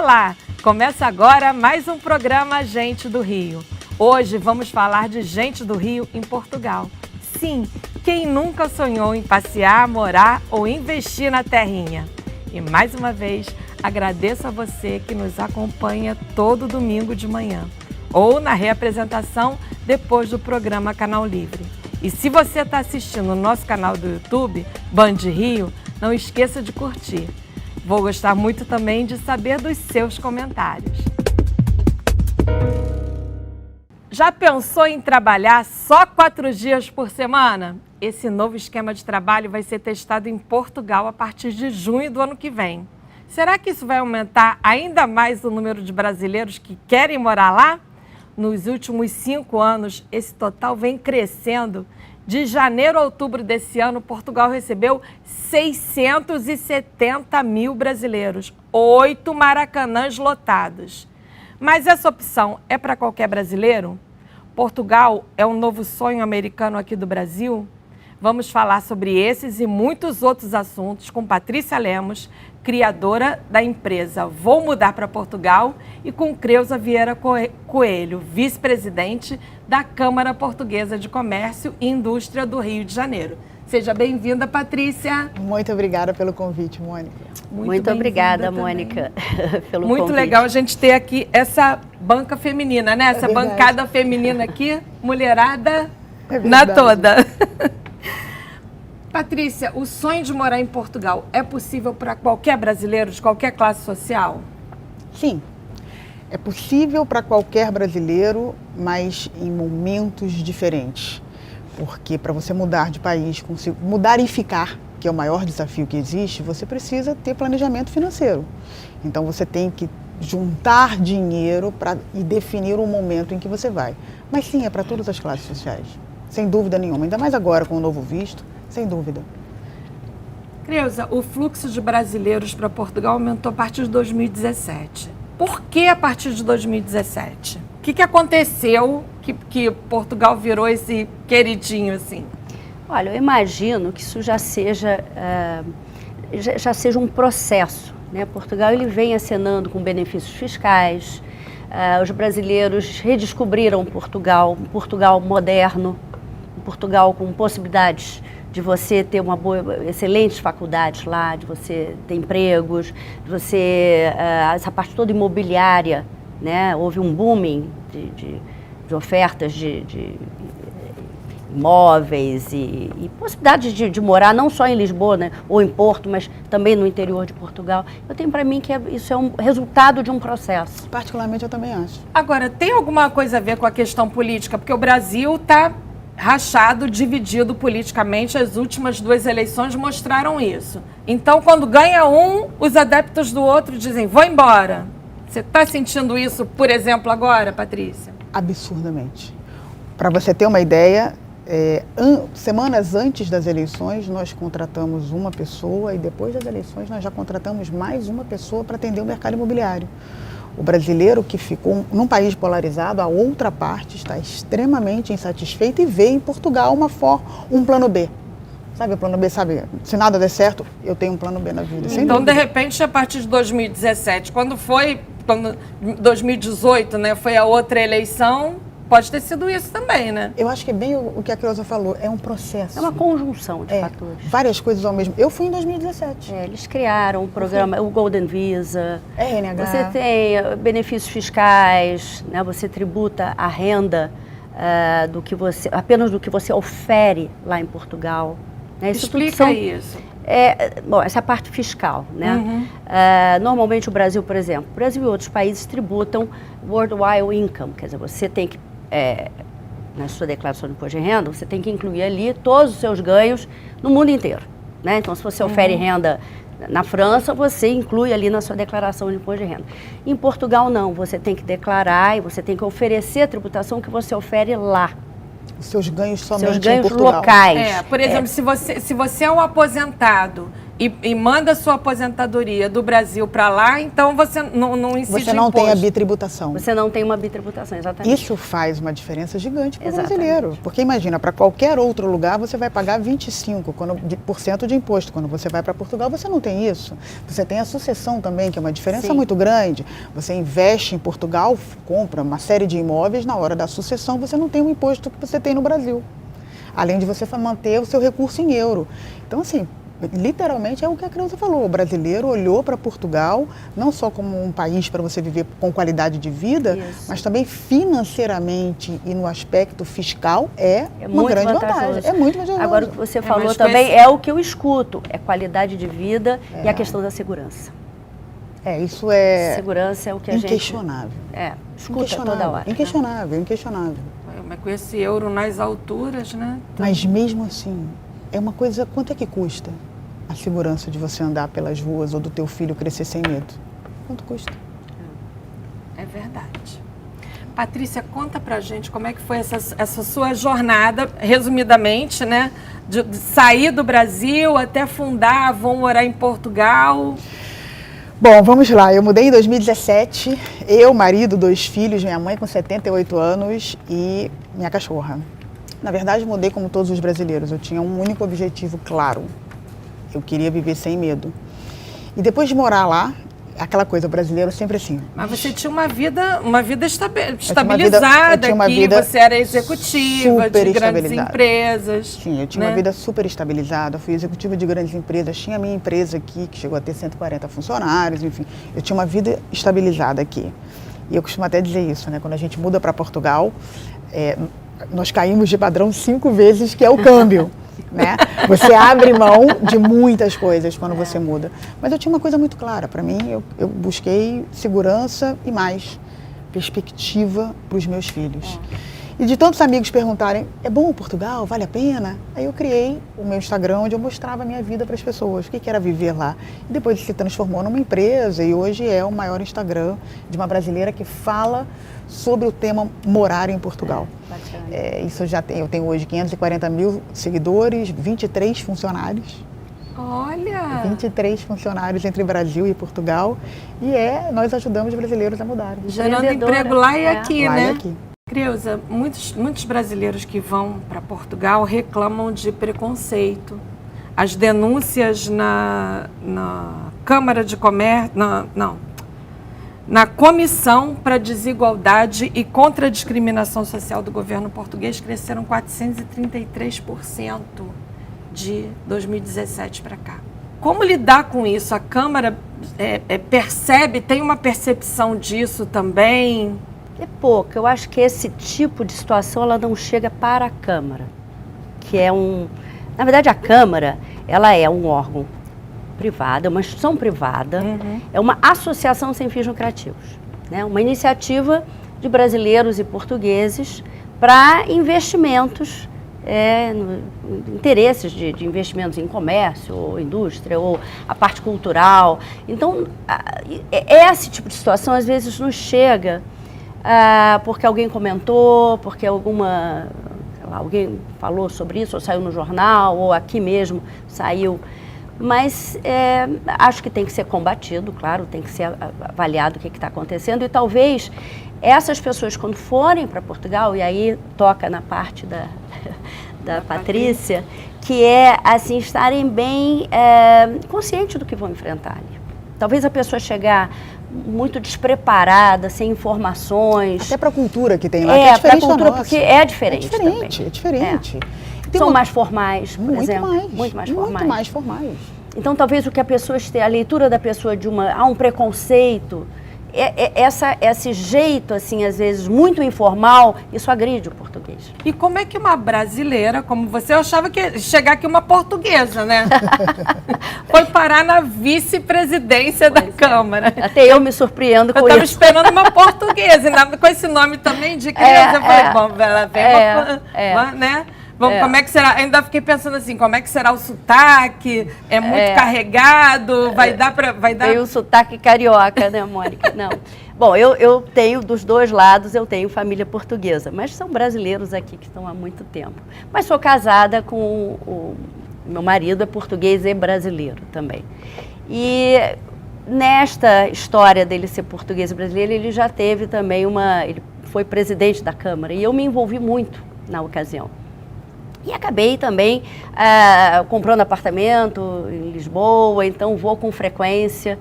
Olá! Começa agora mais um programa Gente do Rio. Hoje vamos falar de gente do Rio em Portugal. Sim, quem nunca sonhou em passear, morar ou investir na terrinha? E mais uma vez, agradeço a você que nos acompanha todo domingo de manhã ou na reapresentação depois do programa Canal Livre. E se você está assistindo no nosso canal do YouTube, Band Rio, não esqueça de curtir. Vou gostar muito também de saber dos seus comentários. Já pensou em trabalhar só 4 dias por semana? Esse novo esquema de trabalho vai ser testado em Portugal a partir de junho do ano que vem. Será que isso vai aumentar ainda mais o número de brasileiros que querem morar lá? Nos últimos 5 anos, esse total vem crescendo. De janeiro a outubro desse ano, Portugal recebeu 670 mil brasileiros, 8 maracanãs lotados. Mas essa opção é para qualquer brasileiro? Portugal é um novo sonho americano aqui do Brasil? Vamos falar sobre esses e muitos outros assuntos com Patrícia Lemos, criadora da empresa Vou Mudar para Portugal, e com Creuza Vieira Coelho, vice-presidente da Câmara Portuguesa de Comércio e Indústria do Rio de Janeiro. Seja bem-vinda, Patrícia. Muito obrigada pelo convite, Mônica. Muito obrigada, Mônica, pelo convite. Muito legal a gente ter aqui essa banca feminina, né? Essa bancada feminina aqui, mulherada na toda. Patrícia, o sonho de morar em Portugal é possível para qualquer brasileiro de qualquer classe social? Sim, é possível para qualquer brasileiro, mas em momentos diferentes. Porque para você mudar de país, mudar e ficar, que é o maior desafio que existe, você precisa ter planejamento financeiro. Então você tem que juntar dinheiro e definir o momento em que você vai. Mas sim, é para todas as classes sociais, sem dúvida nenhuma, ainda mais agora com o novo visto. Sem dúvida. Creuza, o fluxo de brasileiros para Portugal aumentou a partir de 2017. Por que a partir de 2017? O que aconteceu que Portugal virou esse queridinho assim? Olha, eu imagino que isso já seja um processo, né? Portugal ele vem acenando com benefícios fiscais, os brasileiros redescobriram Portugal, um Portugal moderno, um Portugal com possibilidades de você ter excelentes faculdades lá, de você ter empregos, de você, essa parte toda imobiliária, né? Houve um booming de ofertas de imóveis e possibilidades de morar não só em Lisboa, né? Ou em Porto, mas também no interior de Portugal. Eu tenho para mim que isso é um resultado de um processo. Particularmente eu também acho. Agora, tem alguma coisa a ver com a questão política? Porque o Brasil está rachado, dividido politicamente, as últimas 2 eleições mostraram isso. Então, quando ganha um, os adeptos do outro dizem, vou embora. Você está sentindo isso, por exemplo, agora, Patrícia? Absurdamente. Para você ter uma ideia, semanas antes das eleições, nós contratamos uma pessoa e depois das eleições nós já contratamos mais uma pessoa para atender o mercado imobiliário. O brasileiro que ficou num país polarizado, a outra parte está extremamente insatisfeita e vê em Portugal um plano B. Sabe o plano B? Sabe, se nada der certo, eu tenho um plano B na vida. Então, de repente, a partir de 2017, quando 2018, né, foi a outra eleição, pode ter sido isso também, né? Eu acho que é bem o que a Creuza falou, é um processo. É uma conjunção de fatores. Várias coisas ao mesmo. Eu fui em 2017. Eles criaram um programa, o Golden Visa. RNH. Você tem benefícios fiscais, né? Você tributa a renda apenas do que você ofere lá em Portugal. Né? Explica isso. Bom, essa é a parte fiscal, né? Uhum. Normalmente o Brasil, por exemplo, o Brasil e outros países tributam worldwide income, quer dizer, você tem que, na sua declaração de imposto de renda, você tem que incluir ali todos os seus ganhos no mundo inteiro, né? Então, se você ofere renda na França, você inclui ali na sua declaração de imposto de renda. Em Portugal, não, você tem que declarar e você tem que oferecer a tributação que você ofere lá. Os seus ganhos somente seus ganhos em Portugal. Locais. Por exemplo, se você é um aposentado e manda sua aposentadoria do Brasil para lá, então você não incide Você não imposto. tem a bitributação. Você não tem uma bitributação, exatamente. Isso faz uma diferença gigante para o Exatamente. brasileiro. Porque imagina, para qualquer outro lugar você vai pagar 25% de imposto. Quando você vai para Portugal, você não tem isso. Você tem a sucessão também, que é uma diferença Sim. muito grande. Você investe em Portugal, compra uma série de imóveis, na hora da sucessão você não tem o imposto que você tem no Brasil. Além de você manter o seu recurso em euro. Então, assim, literalmente é o que a Creuza falou. O brasileiro olhou para Portugal não só como um país para você viver com qualidade de vida, Isso. mas também financeiramente e no aspecto fiscal é uma muito grande vantajoso. vantagem. É muito vantajoso. Agora, o que você falou mas também é o que eu escuto, é qualidade de vida e a questão da segurança. Isso é Segurança é o que a gente... inquestionável. Escuta toda hora. Inquestionável, inquestionável. Mas com esse euro nas alturas, né? Mas mesmo assim, é uma coisa, quanto é que custa a segurança de você andar pelas ruas ou do teu filho crescer sem medo? Quanto custa? É verdade. Patrícia, conta pra gente como é que foi essa sua jornada, resumidamente, né? De sair do Brasil até fundar, vão morar em Portugal. Bom, vamos lá. Eu mudei em 2017. Eu, marido, 2 filhos, minha mãe com 78 anos e minha cachorra. Na verdade, mudei como todos os brasileiros. Eu tinha um único objetivo claro. Eu queria viver sem medo. E depois de morar lá, aquela coisa, o brasileiro sempre assim. Mas você tinha uma vida estabilizada aqui, você era executiva de grandes empresas. Sim, eu tinha uma vida super estabilizada, fui executiva de grandes empresas, tinha a minha empresa aqui, que chegou a ter 140 funcionários, enfim. Eu tinha uma vida estabilizada aqui. E eu costumo até dizer isso, né? Quando a gente muda para Portugal, nós caímos de padrão 5 vezes, que é o câmbio. Né? Você abre mão de muitas coisas quando você muda. Mas eu tinha uma coisa muito clara. Para mim, eu busquei segurança e mais perspectiva para os meus filhos. E de tantos amigos perguntarem, é bom Portugal? Vale a pena? Aí eu criei o meu Instagram, onde eu mostrava a minha vida para as pessoas, o que era viver lá. E depois se transformou numa empresa e hoje é o maior Instagram de uma brasileira que fala sobre o tema morar em Portugal. Isso eu tenho hoje 540 mil seguidores, 23 funcionários. Olha! 23 funcionários entre Brasil e Portugal. E nós ajudamos brasileiros a mudarem. Gerando emprego lá e aqui, lá né? E aqui. Creuza, muitos brasileiros que vão para Portugal reclamam de preconceito. As denúncias na Câmara de Comércio... Na Comissão para a Desigualdade e contra a Discriminação Social do governo português cresceram 433% de 2017 para cá. Como lidar com isso? A Câmara percebe, tem uma percepção disso também? É pouco. Eu acho que esse tipo de situação ela não chega para a Câmara, que é na verdade, a Câmara ela é um órgão privada, é uma instituição privada, é uma associação sem fins lucrativos, né? Uma iniciativa de brasileiros e portugueses para investimentos, interesses de investimentos em comércio, ou indústria, ou a parte cultural. Então, esse tipo de situação às vezes nos chega porque alguém comentou, porque alguém falou sobre isso, ou saiu no jornal, ou aqui mesmo saiu. Mas acho que tem que ser combatido, claro, tem que ser avaliado o que está acontecendo. E talvez essas pessoas, quando forem para Portugal, e aí toca na parte da Patrícia, que é assim, estarem bem conscientes do que vão enfrentar ali. Talvez a pessoa chegar muito despreparada, sem informações. Até para a cultura que tem lá, que é diferente para a cultura, nossa. porque é diferente também. É diferente. São mais formais, por exemplo. Muito mais formais. Então, talvez o que a pessoa esteja, a leitura da pessoa há um preconceito, esse jeito, assim, às vezes, muito informal, isso agride o português. E como é que uma brasileira, como você, eu achava que ia chegar aqui uma portuguesa, né? Foi parar na vice-presidência da Câmara. Até eu me surpreendo com isso. Eu estava esperando uma portuguesa, e com esse nome também de criança, eu falei, bom, ela vem né? Bom, como é que será? Ainda fiquei pensando assim, como é que será o sotaque? É muito carregado? Vai dar para... Tem o sotaque carioca, né, Mônica? Não. Bom, eu tenho, dos dois lados, eu tenho família portuguesa, mas são brasileiros aqui que estão há muito tempo. Mas sou casada com Meu marido é português e brasileiro também. E nesta história dele ser português e brasileiro, ele já teve também ele foi presidente da Câmara, e eu me envolvi muito na ocasião. E acabei também comprando apartamento em Lisboa, então vou com frequência.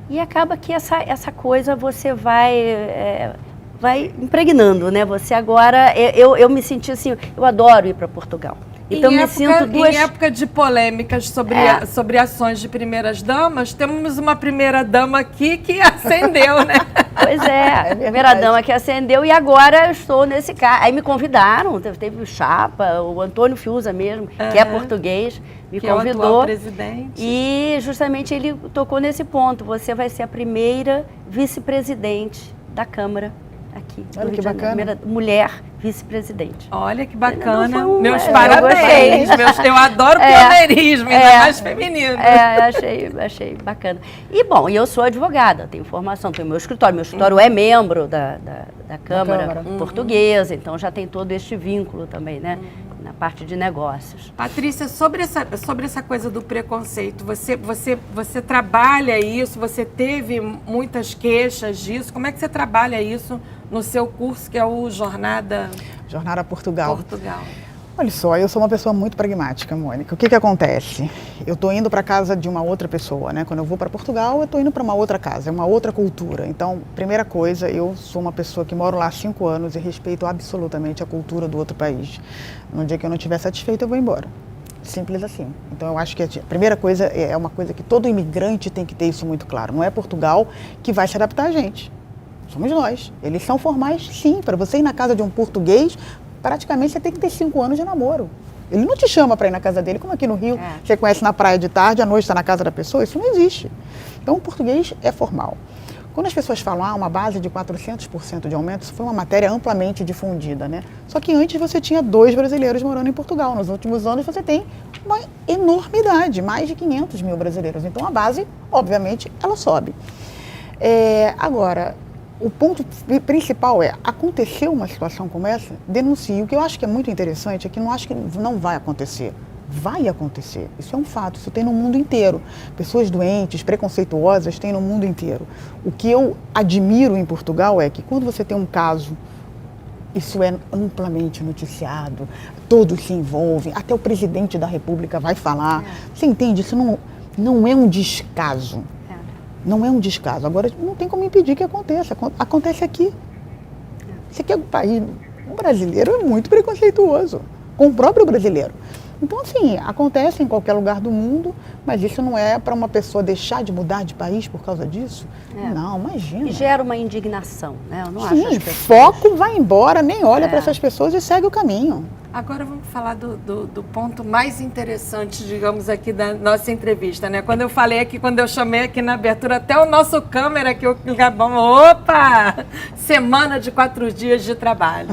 E acaba que essa coisa você vai impregnando, né? Você agora, eu me senti assim, eu adoro ir para Portugal. Então Em época de polêmicas sobre ações de primeiras damas, temos uma primeira dama aqui que acendeu, né? Pois é, a primeira dama que acendeu, e agora eu estou nesse carro. Aí me convidaram, teve o Chapa, o Antônio Fiuza mesmo, que é português, me convidou. É o atual presidente. E justamente ele tocou nesse ponto, você vai ser a primeira vice-presidente da Câmara aqui. Olha que bacana. Primeira mulher vice-presidente. Olha que bacana. Meus parabéns. Eu adoro pioneirismo, ainda mais feminino. Achei bacana. E bom, eu sou advogada, tenho formação, tenho meu escritório. Meu escritório é membro da Câmara Portuguesa, então já tem todo este vínculo também, né? Na parte de negócios. Patrícia, sobre essa coisa do preconceito, você trabalha isso, você teve muitas queixas disso, como é que você trabalha isso no seu curso, que é o Jornada Portugal. Portugal. Olha só, eu sou uma pessoa muito pragmática, Mônica. O que acontece? Eu estou indo para casa de uma outra pessoa, né? Quando eu vou para Portugal, eu estou indo para uma outra casa, é uma outra cultura. Então, primeira coisa, eu sou uma pessoa que moro lá há 5 anos e respeito absolutamente a cultura do outro país. No dia que eu não estiver satisfeita, eu vou embora. Simples assim. Então, eu acho que a primeira coisa é uma coisa que todo imigrante tem que ter isso muito claro. Não é Portugal que vai se adaptar a gente. Somos nós. Eles são formais, sim. Para você ir na casa de um português, praticamente você tem que ter 5 anos de namoro. Ele não te chama para ir na casa dele, como aqui no Rio, você conhece na praia de tarde, à noite está na casa da pessoa, isso não existe. Então, o português é formal. Quando as pessoas falam, uma base de 400% de aumento, isso foi uma matéria amplamente difundida, né? Só que antes você tinha 2 brasileiros morando em Portugal. Nos últimos anos você tem uma enormidade, mais de 500 mil brasileiros. Então, a base, obviamente, ela sobe. Agora, o ponto principal aconteceu uma situação como essa, denuncie. O que eu acho que é muito interessante é que não acho que não vai acontecer. Vai acontecer. Isso é um fato, isso tem no mundo inteiro. Pessoas doentes, preconceituosas, tem no mundo inteiro. O que eu admiro em Portugal é que quando você tem um caso, isso é amplamente noticiado, todos se envolvem, até o presidente da República vai falar. Você entende? Isso não é um descaso. Não é um descaso. Agora, não tem como impedir que aconteça. Acontece aqui. Isso aqui é um país... O brasileiro é muito preconceituoso com o próprio brasileiro. Então, assim, acontece em qualquer lugar do mundo, mas isso não é para uma pessoa deixar de mudar de país por causa disso? Não, imagina. E gera uma indignação, né? Eu não Sim, acho as pessoas... foco, vai embora, nem olha para essas pessoas e segue o caminho. Agora vamos falar do ponto mais interessante, digamos, aqui da nossa entrevista, né? Quando eu falei aqui, quando eu chamei aqui na abertura, até o nosso câmera que eu acabamos, opa! Semana de 4 dias de trabalho.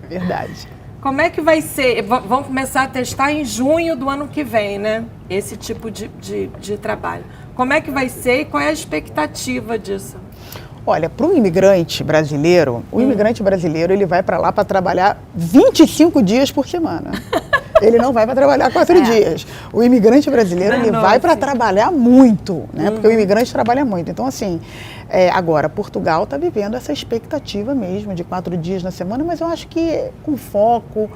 Verdade. Como é que vai ser? Vamos começar a testar em junho do ano que vem, né? Esse tipo de trabalho. Como é que vai ser e qual é a expectativa disso? Olha, para o imigrante brasileiro, ele vai para lá para trabalhar 25 dias por semana. Ele não vai para trabalhar 4 dias. O imigrante brasileiro, ele vai para trabalhar muito, né? Porque o imigrante trabalha muito. Então, assim, agora, Portugal está vivendo essa expectativa mesmo de 4 dias na semana, mas eu acho que com foco,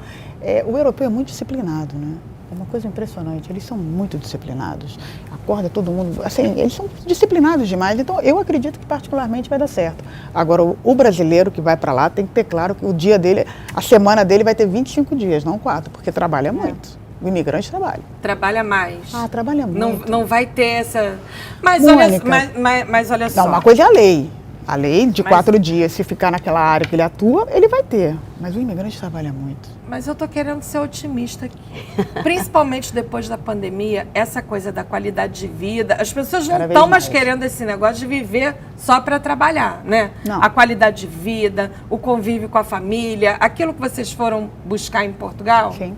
o europeu é muito disciplinado, né? É uma coisa impressionante, eles são muito disciplinados, acorda todo mundo, assim, eles são disciplinados demais, então eu acredito que particularmente vai dar certo. Agora, o brasileiro que vai para lá tem que ter claro que o dia dele, a semana dele vai ter 25 dias, não 4, porque trabalha muito. O imigrante trabalha. Trabalha mais. Trabalha muito. Não vai ter essa... Mas olha só. Não, uma coisa é a lei. A lei de 4 dias, se ficar naquela área que ele atua, ele vai ter. Mas o imigrante trabalha muito. Mas eu tô querendo ser otimista aqui. Principalmente depois da pandemia, essa coisa da qualidade de vida. As pessoas não estão mais querendo esse negócio de viver só para trabalhar, né? Não. A qualidade de vida, o convívio com a família, aquilo que vocês foram buscar em Portugal. Sim.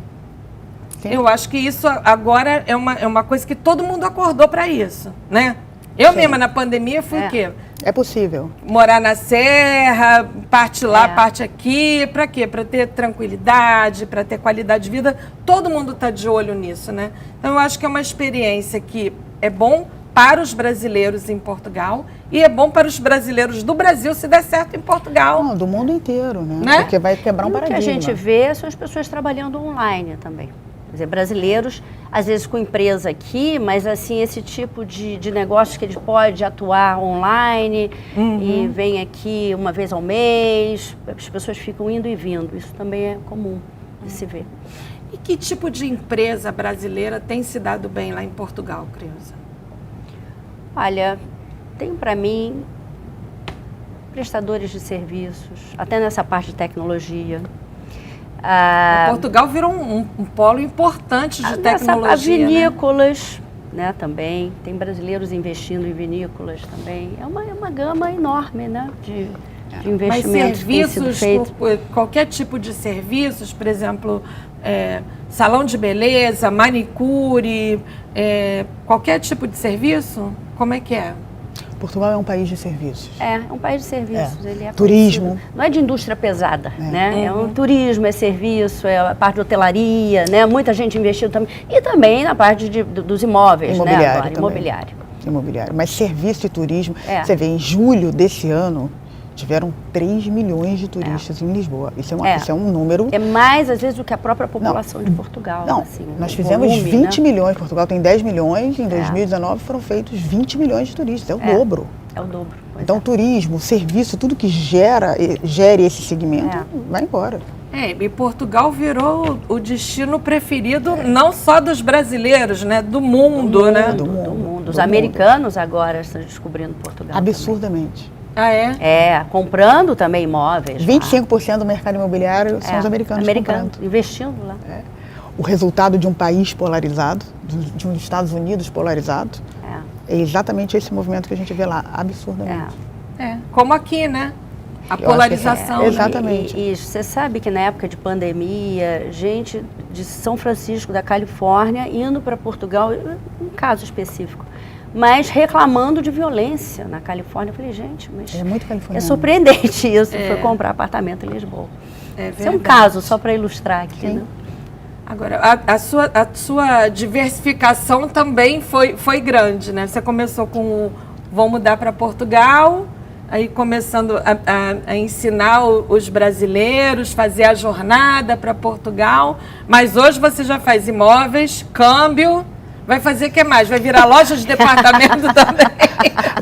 Eu acho que isso agora é uma coisa que todo mundo acordou para isso, né? Eu mesma, na pandemia, fui o quê? É possível. Morar na serra, parte lá, parte aqui, para quê? Para ter tranquilidade, para ter qualidade de vida. Todo mundo está de olho nisso, né? Então, eu acho que é uma experiência que é bom para os brasileiros em Portugal e é bom para os brasileiros do Brasil se der certo em Portugal. Não, do mundo inteiro, né? Porque vai quebrar um paradigma. O que a gente vê são as pessoas trabalhando online também. Quer dizer, brasileiros, às vezes com empresa aqui, mas assim, esse tipo de negócio que ele pode atuar online e vem aqui uma vez ao mês, as pessoas ficam indo e vindo. Isso também é comum de se ver. E que tipo de empresa brasileira tem se dado bem lá em Portugal, Creuza? Olha, tem para mim prestadores de serviços, até nessa parte de tecnologia. Portugal virou um polo importante de tecnologia. Vinícolas, né, também. Tem brasileiros investindo em vinícolas também. É uma gama enorme, né, de investimentos. Mas serviços, qualquer tipo de serviços, por exemplo, salão de beleza, manicure, qualquer tipo de serviço, como é que é? Portugal é um país de serviços. É um país de serviços. Ele é turismo. Conhecido. Não é de indústria pesada, né? É um turismo, é serviço, é a parte de hotelaria, né? Muita gente investiu também. E também na parte dos imóveis, imobiliário, né? Imobiliário. Mas serviço e turismo, você vê, em julho desse ano, tiveram 3 milhões de turistas em Lisboa. Isso é um número... É mais, às vezes, do que a própria população de Portugal. Não, assim, nós fizemos volume, 20 né? milhões. Portugal tem 10 milhões. Em 2019 foram feitos 20 milhões de turistas. É o dobro. É o dobro. Então, turismo, serviço, tudo que gere esse segmento, vai embora. E Portugal virou o destino preferido não só dos brasileiros, né? Do mundo, né? Do mundo. Os americanos agora estão descobrindo Portugal. Absurdamente. Também. Ah, é? Comprando também imóveis. 25% do mercado imobiliário são os americanos comprando. Investindo lá. O resultado de um país polarizado, de uns Estados Unidos polarizado, é exatamente esse movimento que a gente vê lá, absurdamente. Como aqui, né? A polarização. Exatamente. E você sabe que na época de pandemia, gente de São Francisco, da Califórnia, indo para Portugal, um caso específico, mas reclamando de violência na Califórnia. Eu falei, gente, mas é muito californiano. É surpreendente isso. Foi comprar apartamento em Lisboa. Isso é um caso, só para ilustrar aqui, né? Agora, a sua diversificação também foi grande, né? Você começou com vão mudar para Portugal, aí começando a ensinar os brasileiros, fazer a jornada para Portugal, mas hoje você já faz imóveis, câmbio. Vai fazer o que mais? Vai virar loja de departamento também?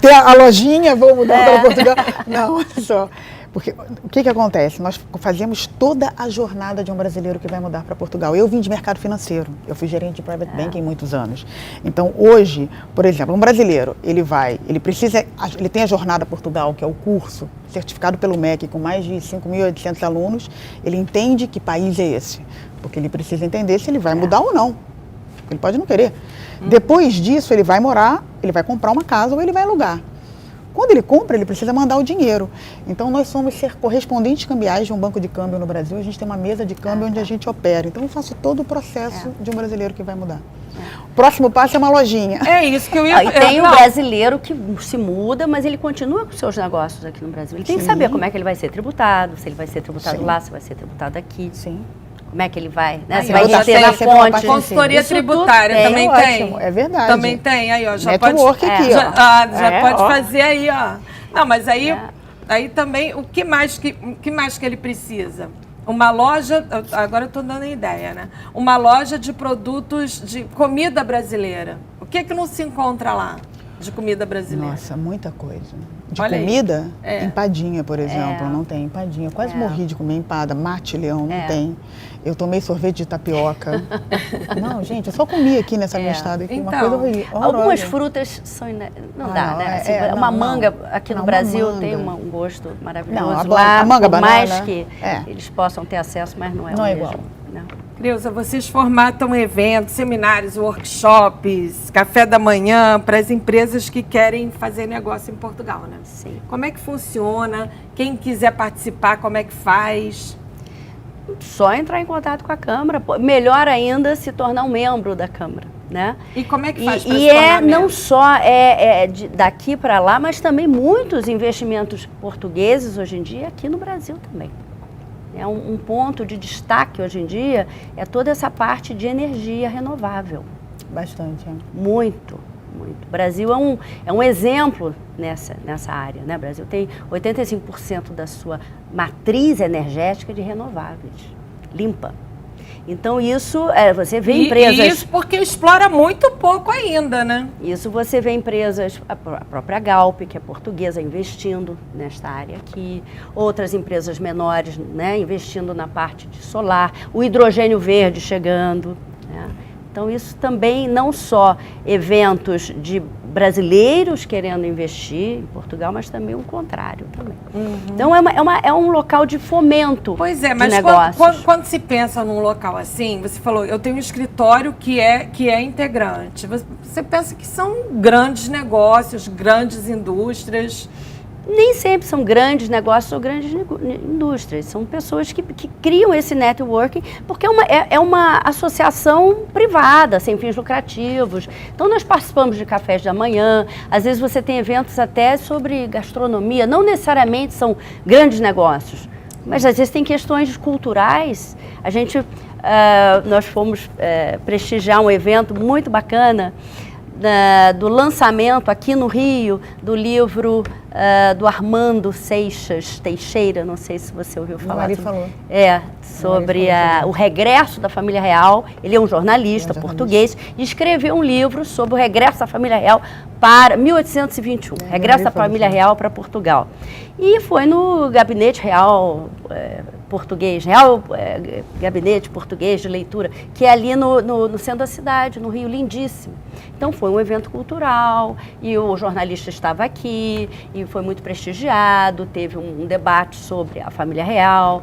Tem a lojinha, vou mudar para Portugal. Não, olha só. Porque o que acontece? Nós fazemos toda a jornada de um brasileiro que vai mudar para Portugal. Eu vim de mercado financeiro, eu fui gerente de private banking em muitos anos. Então, hoje, por exemplo, um brasileiro, ele tem a Jornada Portugal, que é o curso certificado pelo MEC, com mais de 5.800 alunos, ele entende que país é esse, porque ele precisa entender se ele vai mudar ou não. Ele pode não querer. Depois disso, ele vai morar, ele vai comprar uma casa ou ele vai alugar. Quando ele compra, ele precisa mandar o dinheiro. Então, nós somos correspondentes cambiais de um banco de câmbio no Brasil. A gente tem uma mesa de câmbio onde a gente opera. Então, eu faço todo o processo de um brasileiro que vai mudar. O próximo passo é uma lojinha. É isso que eu ia... E tem o brasileiro que se muda, mas ele continua com seus negócios aqui no Brasil. Ele tem que saber como é que ele vai ser tributado, se ele vai ser tributado lá, se vai ser tributado aqui. Sim. Como é que ele vai, né? Aí, Você vai ter na fonte. Consultoria tributária também tem. É verdade. Também tem, aí ó, já Network pode, aqui, já pode fazer aí, ó. Não, mas aí também, o que mais que ele precisa? Uma loja, agora eu estou dando a ideia, né? Uma loja de produtos de comida brasileira. O que não se encontra lá de comida brasileira? Nossa, muita coisa. De Olha comida, empadinha, por exemplo, não tem empadinha. Eu quase morri de comer empada, mate-leão, não tem. Eu tomei sorvete de tapioca. Não, gente, eu só comi aqui nessa minha estada. Aqui, uma coisa horrível. Algumas frutas são... Não dá, né? Assim, uma manga aqui no Brasil tem um gosto maravilhoso. Lá, a manga por banana, mais que eles possam ter acesso, mas não é o mesmo. Igual. Não. Creuza, vocês formatam eventos, seminários, workshops, café da manhã para as empresas que querem fazer negócio em Portugal, né? Sim. Como é que funciona? Quem quiser participar, como é que faz? Só entrar em contato com a Câmara. Melhor ainda, se tornar um membro da Câmara. né? E como é que faz para E não só daqui para lá, mas também muitos investimentos portugueses hoje em dia aqui no Brasil também. É um ponto de destaque hoje em dia é toda essa parte de energia renovável. Bastante, é. Muito, muito. O Brasil é um exemplo nessa área, né? O Brasil tem 85% da sua matriz energética de renováveis, limpa. Então isso, você vê empresas... E isso porque explora muito pouco ainda, né? Isso você vê empresas, a própria Galp, que é portuguesa, investindo nesta área aqui, outras empresas menores, né, investindo na parte de solar, o hidrogênio verde chegando, né? Então isso também não só eventos de brasileiros querendo investir em Portugal, mas também o contrário também. Uhum. Então é um local de fomento. Pois é, mas quando se pensa num local assim, você falou, eu tenho um escritório que é integrante. Você pensa que são grandes negócios, grandes indústrias. Nem sempre são grandes negócios ou grandes indústrias, são pessoas que criam esse networking, porque é uma associação privada, sem fins lucrativos. Então nós participamos de cafés da manhã, às vezes você tem eventos até sobre gastronomia, não necessariamente são grandes negócios, mas às vezes tem questões culturais. Nós fomos prestigiar um evento muito bacana, do lançamento aqui no Rio do livro do Armando Seixas Teixeira, não sei se você ouviu falar. O falou. Sobre o regresso da família real. Ele é um jornalista português e escreveu um livro sobre o regresso da família real para 1821, regresso da família real para Portugal. E foi no Gabinete Real Português, Gabinete Português de Leitura, que é ali no centro da cidade, no Rio, lindíssimo. Então foi um evento cultural e o jornalista estava aqui e foi muito prestigiado, teve um debate sobre a família real,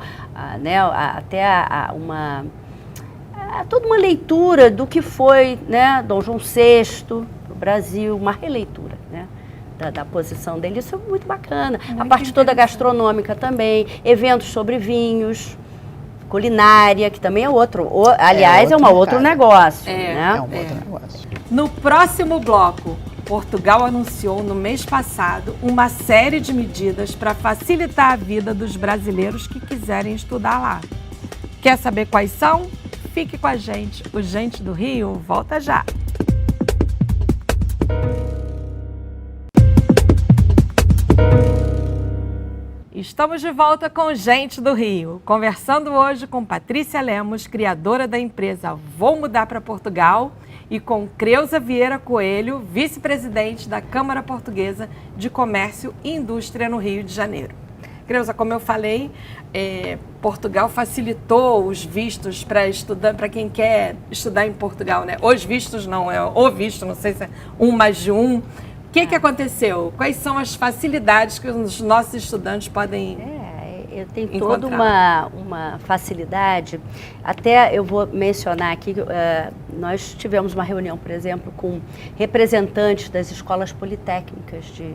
toda uma leitura do que foi, né, Dom João VI, o Brasil, uma releitura, né, da posição dele. Isso é muito bacana. A parte toda gastronômica também, eventos sobre vinhos, culinária, que também é outro, aliás, é um outro negócio. É um outro negócio. No próximo bloco, Portugal anunciou no mês passado uma série de medidas para facilitar a vida dos brasileiros que quiserem estudar lá. Quer saber quais são? Fique com a gente. O Gente do Rio volta já. Estamos de volta com Gente do Rio, conversando hoje com Patrícia Lemos, criadora da empresa Vou Mudar para Portugal, e com Creuza Vieira Coelho, vice-presidente da Câmara Portuguesa de Comércio e Indústria no Rio de Janeiro. Creuza, como eu falei, Portugal facilitou os vistos para quem quer estudar em Portugal, né? Os vistos não, o visto, não sei se é um mais de um. O que aconteceu? Quais são as facilidades que os nossos estudantes podem tem toda uma facilidade. Até eu vou mencionar aqui, nós tivemos uma reunião, por exemplo, com representantes das escolas politécnicas de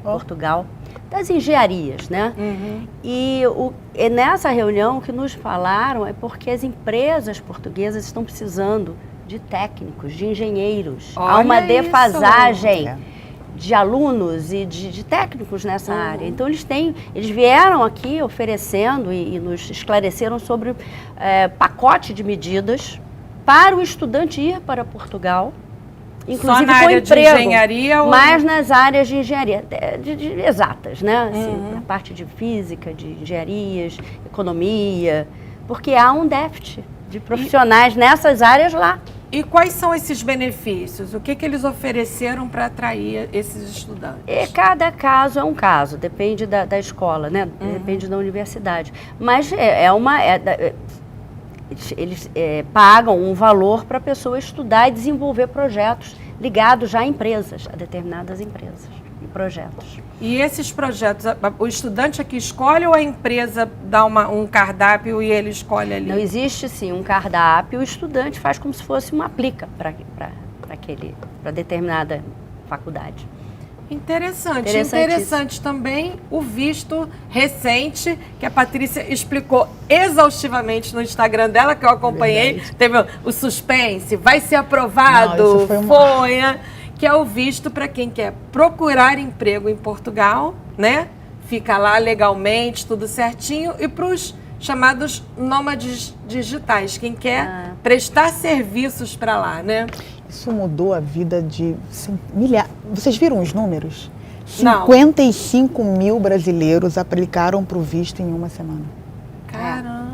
Portugal, das engenharias, né? Uhum. E nessa reunião o que nos falaram é porque as empresas portuguesas estão precisando de técnicos, de engenheiros. Há uma defasagem de alunos e de técnicos nessa área. Então eles vieram aqui oferecendo e nos esclareceram sobre pacote de medidas para o estudante ir para Portugal, inclusive com emprego, de engenharia, mas nas áreas de engenharia exatas, né? Assim, na parte de física, de engenharias, economia, porque há um déficit de profissionais nessas áreas lá. E quais são esses benefícios? O que eles ofereceram para atrair esses estudantes? Cada caso é um caso, depende da escola, né? Depende da universidade. Mas eles pagam um valor para a pessoa estudar e desenvolver projetos ligados já a empresas, a determinadas empresas e projetos. E esses projetos, o estudante aqui escolhe ou a empresa dá um cardápio e ele escolhe ali? Não, existe sim um cardápio, o estudante faz como se fosse uma aplica para determinada faculdade. Interessante também o visto recente, que a Patrícia explicou exaustivamente no Instagram dela, que eu acompanhei. Verdade. Teve o suspense, vai ser aprovado, Não, isso foi né? Que é o visto para quem quer procurar emprego em Portugal, né? Fica lá legalmente, tudo certinho, e para os chamados nômades digitais, quem quer prestar serviços para lá, né? Isso mudou a vida de milhares. Vocês viram os números? Não. 55 mil brasileiros aplicaram para o visto em uma semana. Caramba!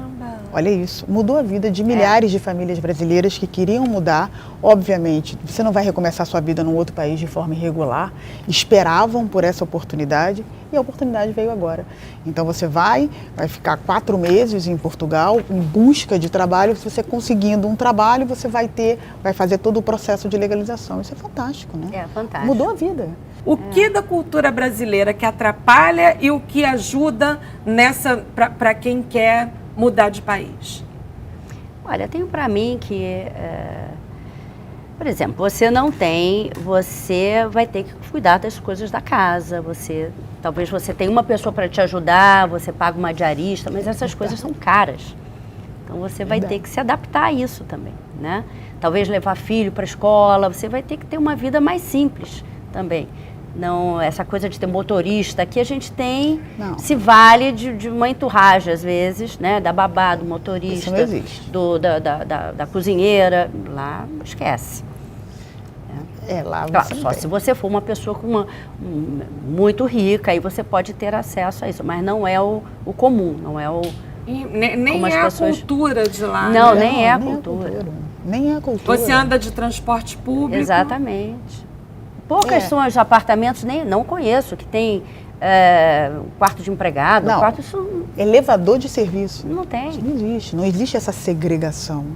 Olha isso, mudou a vida de milhares de famílias brasileiras que queriam mudar. Obviamente, você não vai recomeçar sua vida num outro país de forma irregular, esperavam por essa oportunidade e a oportunidade veio agora. Então você vai ficar 4 meses em Portugal em busca de trabalho. Se você conseguindo um trabalho, você vai fazer todo o processo de legalização. Isso é fantástico, né? É fantástico. Mudou a vida. O que da cultura brasileira que atrapalha e o que ajuda nessa para quem quer mudar de país? Olha, tenho para mim que, por exemplo, você vai ter que cuidar das coisas da casa, talvez você tenha uma pessoa para te ajudar, você paga uma diarista, mas essas coisas são caras. Então você vai ter que se adaptar a isso também, né? Talvez levar filho para a escola, você vai ter que ter uma vida mais simples também. Não, essa coisa de ter motorista, aqui a gente se vale de uma entourage às vezes, né? Da babá, do motorista, isso não existe. Da cozinheira, lá esquece. Lá Claro, você não só tem. se você for uma pessoa muito rica, aí você pode ter acesso a isso, mas não é o comum, não é o... E nem Como as é pessoas- a cultura de lá. Não, né? nem é a cultura. Nem é a cultura. Você anda de transporte público. Exatamente. Poucas são os apartamentos, não conheço, que tem quarto de empregado, Não. quarto, isso Elevador de serviço. não tem. Isso não existe. Não existe essa segregação.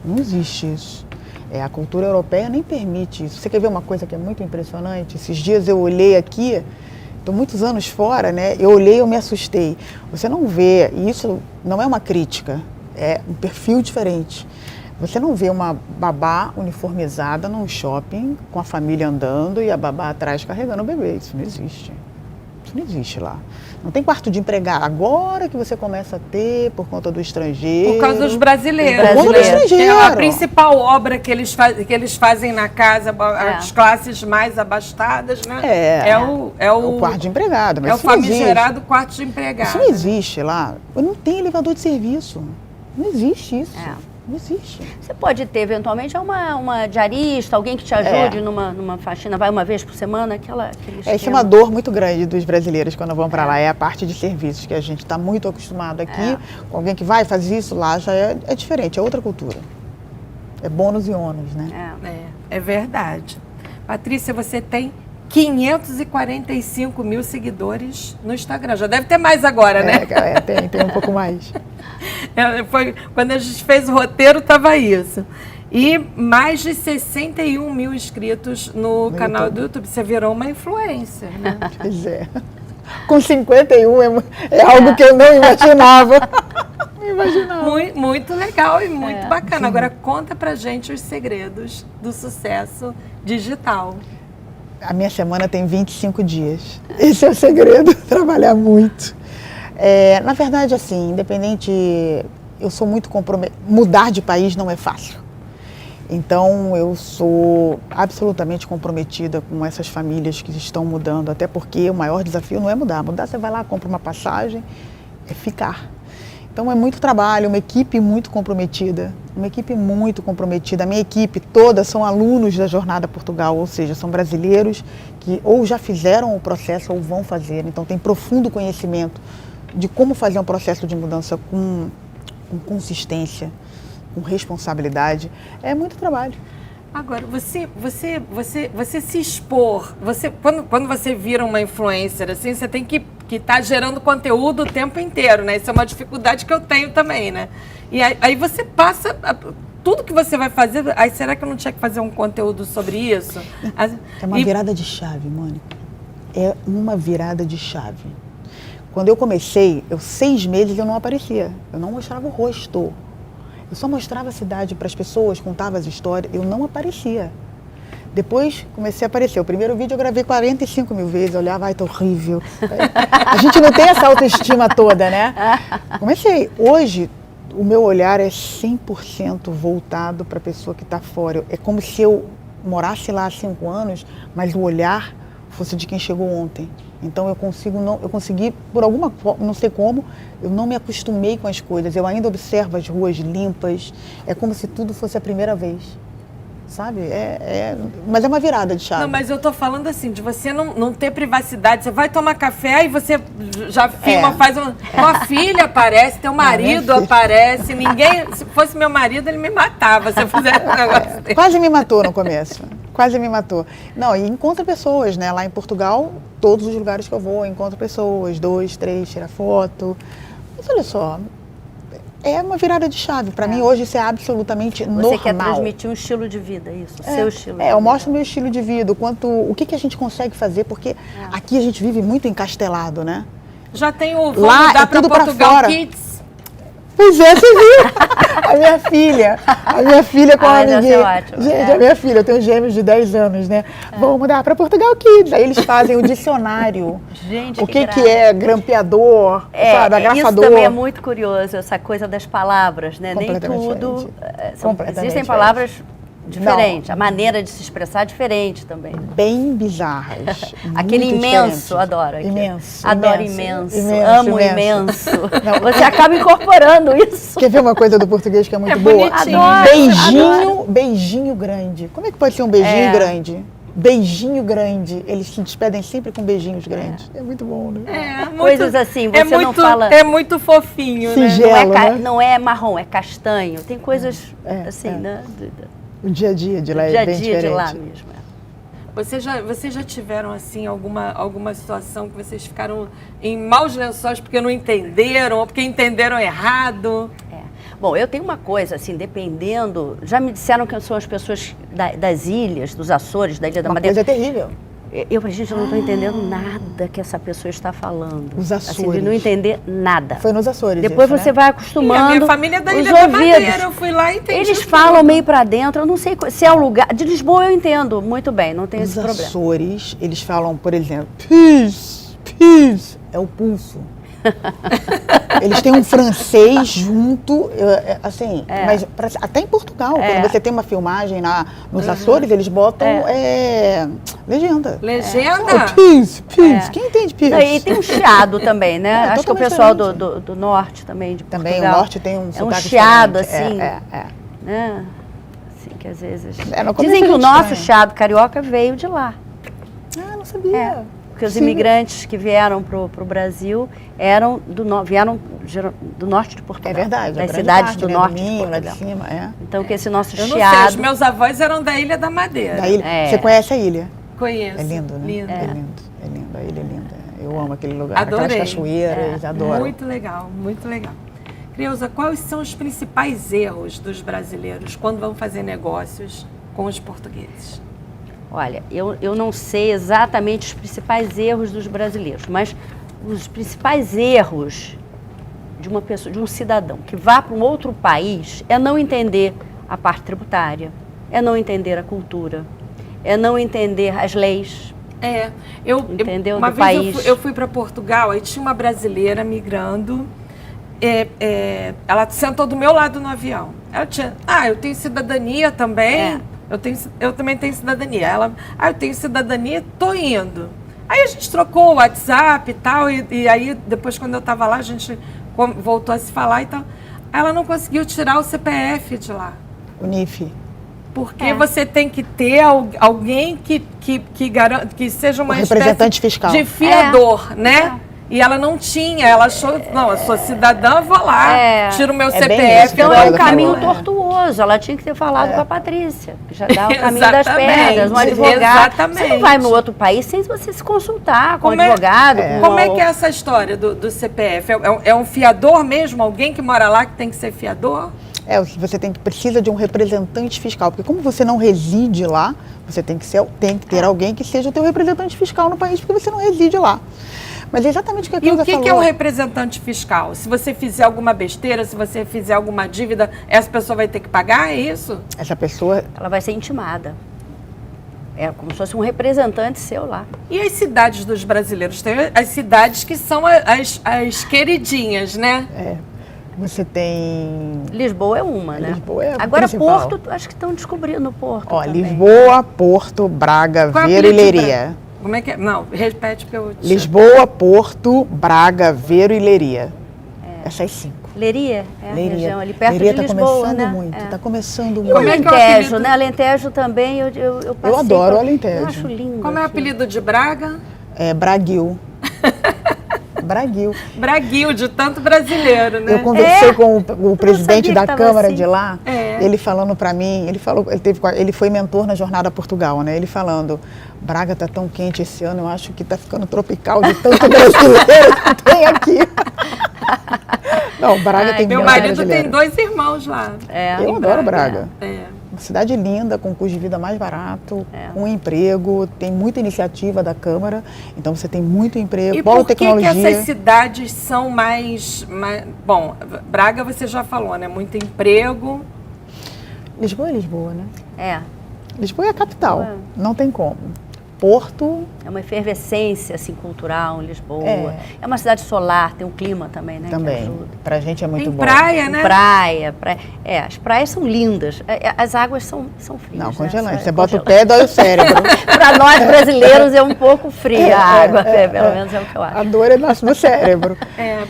Não existe isso. A cultura europeia nem permite isso. Você quer ver uma coisa que é muito impressionante? Esses dias eu olhei aqui, estou muitos anos fora, né? Eu olhei e eu me assustei. Você não vê, e isso não é uma crítica, é um perfil diferente. Você não vê uma babá uniformizada num shopping com a família andando e a babá atrás carregando o bebê. Isso não existe. Isso não existe lá. Não tem quarto de empregado. Agora que você começa a ter por conta do estrangeiro. Por causa dos brasileiros. Por conta do estrangeiro. A principal obra que eles fazem na casa, as classes mais abastadas, né? É o quarto de empregado. Mas é o isso não existe. famigerado quarto de empregado. Isso não existe lá. Não tem elevador de serviço. Não existe isso. Não existe. Você pode ter, eventualmente, uma diarista, alguém que te ajude numa faxina, vai uma vez por semana, aquele Isso é uma dor muito grande dos brasileiros quando vão para lá. É a parte de serviços, que a gente está muito acostumado aqui. Com alguém que vai fazer isso lá, já é diferente, é outra cultura. É bônus e ônus, né? É verdade. Patrícia, você tem 545 mil seguidores no Instagram. Já deve ter mais agora, né? Tem um pouco mais. Quando a gente fez o roteiro, estava isso. E mais de 61 mil inscritos no canal YouTube. do YouTube. Você virou uma influencer, né? Pois é. Com 51 é algo que eu não imaginava. Muito legal e muito bacana. Agora, conta pra gente os segredos do sucesso digital. A minha semana tem 25 dias. Esse é o segredo, trabalhar muito. Na verdade, assim, independente, eu sou muito comprometida. Mudar de país não é fácil. Então, eu sou absolutamente comprometida com essas famílias que estão mudando, até porque o maior desafio não é mudar. Mudar, você vai lá, compra uma passagem, é ficar. Então, é muito trabalho, uma equipe muito comprometida. A minha equipe toda são alunos da Jornada Portugal, ou seja, são brasileiros que ou já fizeram o processo ou vão fazer. Então, tem profundo conhecimento de como fazer um processo de mudança com consistência, com responsabilidade. É muito trabalho. Agora, você se expor, quando você vira uma influencer, assim, você tem que estar gerando conteúdo o tempo inteiro, né? Isso é uma dificuldade que eu tenho também, né? E aí você passa, tudo que você vai fazer, aí será que eu não tinha que fazer um conteúdo sobre isso? É uma virada de chave, Mônica. É uma virada de chave. Quando eu comecei, 6 meses eu não aparecia, eu não mostrava o rosto. Eu só mostrava a cidade para as pessoas, contava as histórias, eu não aparecia. Depois comecei a aparecer. O primeiro vídeo eu gravei 45 mil vezes, eu olhava, ai, tá horrível. A gente não tem essa autoestima toda, né? Comecei. Hoje, o meu olhar é 100% voltado para a pessoa que está fora. É como se eu morasse lá há 5 anos, mas o olhar fosse de quem chegou ontem. Então eu consegui, por alguma forma, não sei como, eu não me acostumei com as coisas. Eu ainda observo as ruas limpas. É como se tudo fosse a primeira vez. Sabe? Mas é uma virada de chave. Não, mas eu tô falando assim, de você não ter privacidade. Você vai tomar café e você já filma, faz uma... Tua filha aparece, teu marido aparece. Ninguém... Se fosse meu marido, ele me matava se eu fizesse um negócio desse. Quase me matou no começo. Quase me matou. Não, e encontra pessoas, né? Lá em Portugal, todos os lugares que eu vou, eu encontro pessoas, 2, 3, tira foto. Mas olha só... É uma virada de chave. Para mim, hoje, isso é absolutamente normal. Você quer transmitir um estilo de vida, isso, o seu estilo de vida. Eu mostro o meu estilo de vida, o que a gente consegue fazer, porque aqui a gente vive muito encastelado, né? Já tem o... Lá Vamos dar é tudo para pra Portugal fora. Kids. Pois é, você viu? A minha filha com a amiguinha. Ótimo. Gente, a minha filha, eu tenho gêmeos de 10 anos, né? Vamos mudar para Portugal Kids. Aí eles fazem o dicionário. Gente, o que é grampeador, sabe, agrafador. Isso também é muito curioso, essa coisa das palavras, né? Nem tudo... Existem palavras diferentes, a maneira de se expressar é diferente também. Bem bizarras. Aquele imenso, adoro. Imenso. Adoro imenso, amo imenso. Você acaba incorporando isso. Quer ver uma coisa do português que é muito boa? Adoro, beijinho grande. Como é que pode ser um beijinho grande? Beijinho grande. Eles se despedem sempre com beijinhos grandes. É muito bom, né? Coisas assim, você não fala... É muito fofinho, singelo, né? Não é marrom, é castanho. Tem coisas assim, né? O dia a dia de lá é bem diferente. De lá mesmo. Vocês já tiveram, assim, alguma situação que vocês ficaram em maus lençóis porque não entenderam ou porque entenderam errado? Bom, eu tenho uma coisa, assim, dependendo... Já me disseram que são as pessoas das ilhas, dos Açores, da Ilha da Madeira. Uma coisa terrível. Eu não estou entendendo nada que essa pessoa está falando. Os Açores. Assim, de não entender nada. Foi nos Açores. Depois isso, você vai acostumando. A minha família é da Ilha da Madeira, eu fui lá e entendi. Eles falam meio para dentro, eu não sei se é o lugar. De Lisboa eu entendo muito bem, não tem esse problema. Os Açores, eles falam, por exemplo, peace, peace, é o pulso. Eles têm um francês junto, assim, mas até em Portugal, quando você tem uma filmagem nos Açores, eles botam legenda. Legenda? Peace, peace. Quem entende peace? E tem um chiado também, né? Acho que o pessoal do norte também, de Portugal. Também o norte tem um sotaque um chiado, diferente. assim. Né? Assim, que às vezes... No Dizem que o nosso chiado carioca veio de lá. Ah, não sabia. Porque os imigrantes que vieram para o Brasil vieram do norte de Portugal. É verdade. Das cidades do norte de Portugal. Lá de cima, Então, que esse nosso eu chiado... não sei, os meus avós eram da Ilha da Madeira. Da ilha. Você conhece a ilha? Conheço. É lindo, né? Lindo. É lindo. A ilha é linda. Eu amo aquele lugar. Adorei. Aquelas cachoeiras, adoro. Muito legal, muito legal. Creuza, quais são os principais erros dos brasileiros quando vão fazer negócios com os portugueses? Olha, eu não sei exatamente os principais erros dos brasileiros, mas os principais erros de uma pessoa, de um cidadão que vá para um outro país é não entender a parte tributária, é não entender a cultura, é não entender as leis. Entendeu? Uma vez eu fui para Portugal, aí tinha uma brasileira migrando, ela sentou do meu lado no avião. Ela tinha, eu tenho cidadania também. Eu também tenho cidadania. Ela, eu tenho cidadania, tô indo. Aí a gente trocou o WhatsApp e tal, e aí depois quando eu estava lá, a gente voltou a se falar e tal. Ela não conseguiu tirar o CPF de lá. O NIF. Porque você tem que ter alguém que garante, que seja uma representante fiscal. De fiador, né? E ela não tinha, ela achou, não, eu sou cidadã, eu vou lá, tiro o meu CPF. Então é um caminho tortuoso, ela tinha que ter falado com a Patrícia, que já dá o caminho das pedras, um advogado. Exatamente. Você não vai no outro país sem você se consultar com o advogado. Como é que é essa história do CPF? É um fiador mesmo? Alguém que mora lá que tem que ser fiador? Você precisa de um representante fiscal, porque como você não reside lá, você tem que ter alguém que seja o teu representante fiscal no país, porque você não reside lá. Mas é exatamente o que a Creuza falou. E o que é um representante fiscal? Se você fizer alguma besteira, se você fizer alguma dívida, essa pessoa vai ter que pagar, é isso? Essa pessoa... Ela vai ser intimada. É como se fosse um representante seu lá. E as cidades dos brasileiros? Tem as cidades que são as queridinhas, né? Você tem... Lisboa é uma, né? Lisboa é a Agora principal. Porto, acho que estão descobrindo Porto Ó, também. Lisboa, Porto, Braga, Qual é o Aveiro e apelido de Leiria. Como é que é? Não, repete porque eu... Lisboa, Porto, Braga, Aveiro e Leiria. Essas 5. Leiria é a Leiria. região ali perto Leiria de tá Lisboa, começando né? muito, É. tá começando E o muito. Como é que é o Alentejo, apelido? né? Alentejo também, eu passei... Eu adoro o Eu Alentejo. acho lindo. Como é o aquilo. apelido de Braga? É Braguil. Braguil. Braguil, de tanto brasileiro, né? Eu conversei com o presidente sabia da que tava Câmara assim. de lá, É. ele falando para mim, ele foi mentor na Jornada a Portugal, né? Ele falando, Braga tá tão quente esse ano, eu acho que tá ficando tropical de tanto brasileiro que tem aqui. Não, Braga tem Meu muito marido brasileiro. tem 2 irmãos lá. É, Eu em adoro Braga. É. Uma cidade linda, com custo de vida mais barato, É. com emprego, tem muita iniciativa da Câmara, então você tem muito emprego, E polo por que tecnologia. essas cidades são mais... Bom, Braga você já falou, né? Muito emprego. Lisboa é Lisboa, né? É. Lisboa é a capital, É. não tem como. Porto, É uma efervescência assim, cultural em Lisboa. É. É uma cidade solar, tem um clima também, né? Que também, ajuda. pra gente é muito Tem bom. praia, Tem né? praia. As praias são lindas. As águas são frias. Não, né? congelante. Só- Você bota o congelante. pé, dói o cérebro. Para nós brasileiros é um pouco fria a água, pelo menos é o que eu A acho. dor é no cérebro.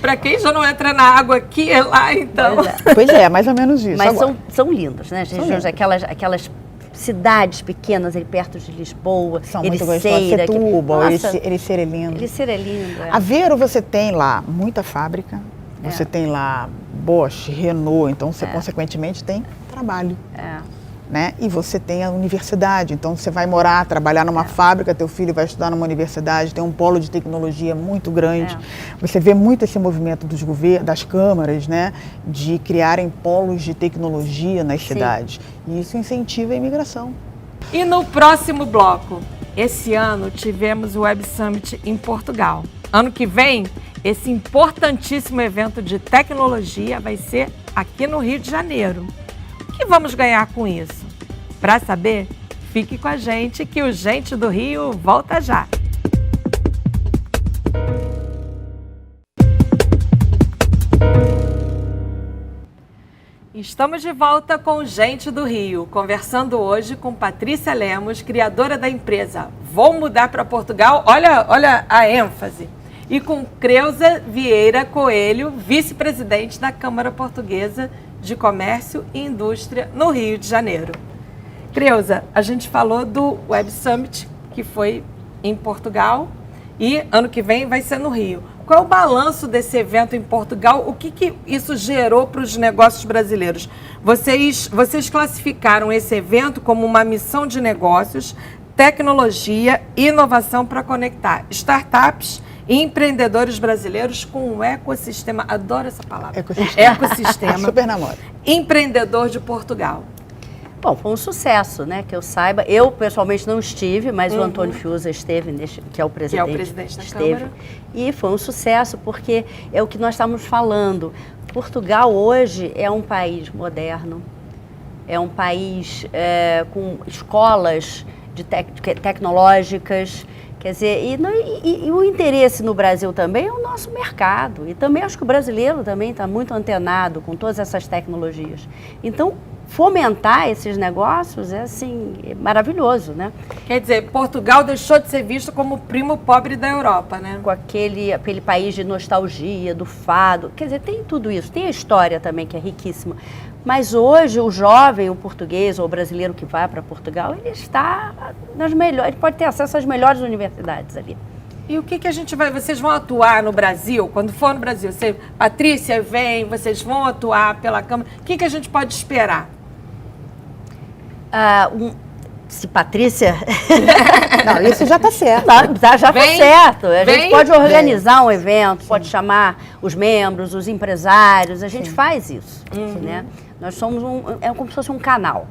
Pra quem já não entra na água aqui, é lá, então. Pois é. Pois é, mais ou menos isso. Mas Agora, são lindas, né? lindas. Aquelas cidades pequenas ali perto de Lisboa, são muito gostosas. Ericeira. Setúbal, Nossa, Ericeira é lindo. Ericeira é lindo. É. Aveiro você tem lá muita fábrica, você É. tem lá Bosch, Renault, então você consequentemente tem trabalho. É. Né? E você tem a universidade, então você vai morar, trabalhar numa fábrica, teu filho vai estudar numa universidade, tem um polo de tecnologia muito grande. Você vê muito esse movimento dos governos, das câmaras, né, de criarem polos de tecnologia nas cidades. E isso incentiva a imigração. E no próximo bloco, esse ano tivemos o Web Summit em Portugal. Ano que vem, esse importantíssimo evento de tecnologia vai ser aqui no Rio de Janeiro. O que vamos ganhar com isso? Para saber, fique com a gente que o Gente do Rio volta já. Estamos de volta com Gente do Rio, conversando hoje com Patrícia Lemos, criadora da empresa Vou Mudar para Portugal, olha a ênfase, e com Creuza Vieira Coelho, vice-presidente da Câmara Portuguesa de Comércio e Indústria no Rio de Janeiro. Creuza, a gente falou do Web Summit, que foi em Portugal, e ano que vem vai ser no Rio. Qual é o balanço desse evento em Portugal? O que isso gerou para os negócios brasileiros? Vocês classificaram esse evento como uma missão de negócios, tecnologia e inovação para conectar startups e empreendedores brasileiros com um ecossistema. Adoro essa palavra. Ecossistema. Super namoro. Empreendedor de Portugal. Bom, foi um sucesso, né? Que eu saiba. Eu, pessoalmente, não estive, mas o Antônio Fiuza esteve, que é o presidente da esteve. Câmara. E foi um sucesso, porque é o que nós estamos falando. Portugal, hoje, é um país moderno, é um país com escolas tecnológicas. Quer dizer, e o interesse no Brasil também é o nosso mercado. E também acho que o brasileiro também está muito antenado com todas essas tecnologias. Então, fomentar esses negócios é, assim, maravilhoso, né? Quer dizer, Portugal deixou de ser visto como o primo pobre da Europa, né? Com aquele país de nostalgia, do fado. Quer dizer, tem tudo isso. Tem a história também, que é riquíssima. Mas hoje, o jovem, o português ou o brasileiro que vai para Portugal, ele está nas melhores, ele pode ter acesso às melhores universidades ali. E o que a gente vai... Vocês vão atuar no Brasil? Quando for no Brasil, Patrícia vem, vocês vão atuar pela Câmara. O que a gente pode esperar? Se Patrícia... Não, isso já está certo. Já foi certo. A gente pode organizar um evento, Sim. pode chamar os membros, os empresários, a gente faz isso, né? Nós somos como se fosse um canal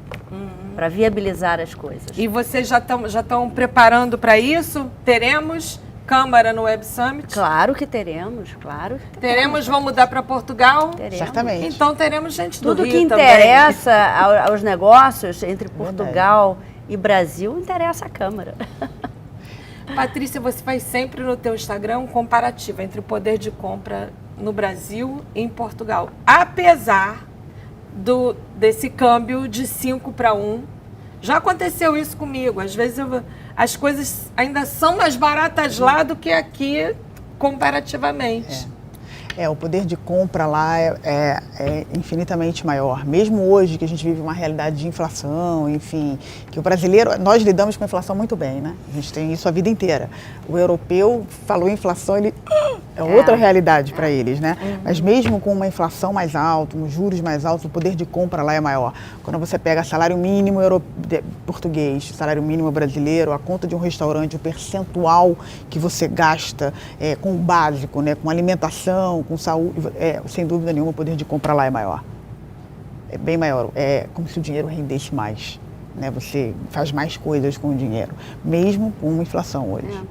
para viabilizar as coisas. E vocês já estão preparando para isso? Teremos Câmara no Web Summit? Claro que teremos, claro. Teremos, vão mudar para Portugal? Teremos. Certamente. Então teremos gente do Tudo Rio que também. interessa aos negócios entre Portugal E Brasil interessa a Câmara. Patrícia, você faz sempre no teu Instagram um comparativo entre o poder de compra no Brasil e em Portugal. Apesar desse câmbio de 5 para 1, já aconteceu isso comigo. Às vezes as coisas ainda são mais baratas lá do que aqui, comparativamente. O poder de compra lá é infinitamente maior. Mesmo hoje que a gente vive uma realidade de inflação, enfim, que o brasileiro, nós lidamos com a inflação muito bem, né? A gente tem isso a vida inteira. O europeu falou inflação, ele é outra realidade para eles, né? Mas mesmo com uma inflação mais alta, uns juros mais altos, o poder de compra lá é maior. Quando você pega salário mínimo português, salário mínimo brasileiro, a conta de um restaurante, o percentual que você gasta com o básico, né? Com alimentação, com saúde, sem dúvida nenhuma, o poder de compra lá é maior. É bem maior. É como se o dinheiro rendesse mais, né? Você faz mais coisas com o dinheiro, mesmo com uma inflação hoje.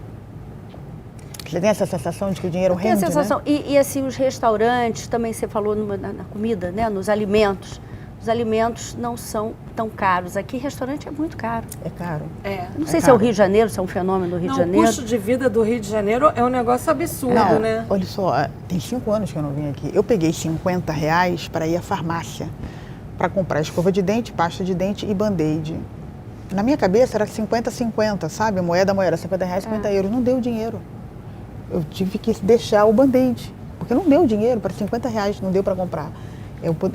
Você tem essa sensação de que o dinheiro rende, tem a sensação, né? E assim, os restaurantes, também você falou na comida, né? Nos alimentos. Os alimentos não são tão caros. Aqui, restaurante é muito caro. É caro. Não sei se é o Rio de Janeiro, se é um fenômeno do Rio de Janeiro. O custo de vida do Rio de Janeiro é um negócio absurdo, né? Olha só, tem 5 anos que eu não vim aqui. Eu peguei R$50 para ir à farmácia, para comprar escova de dente, pasta de dente e band-aid. Na minha cabeça era 50-50, sabe? Moeda, R$50, 50 euros. Não deu dinheiro. Eu tive que deixar o band-aid, porque não deu dinheiro para R$50, não deu para comprar.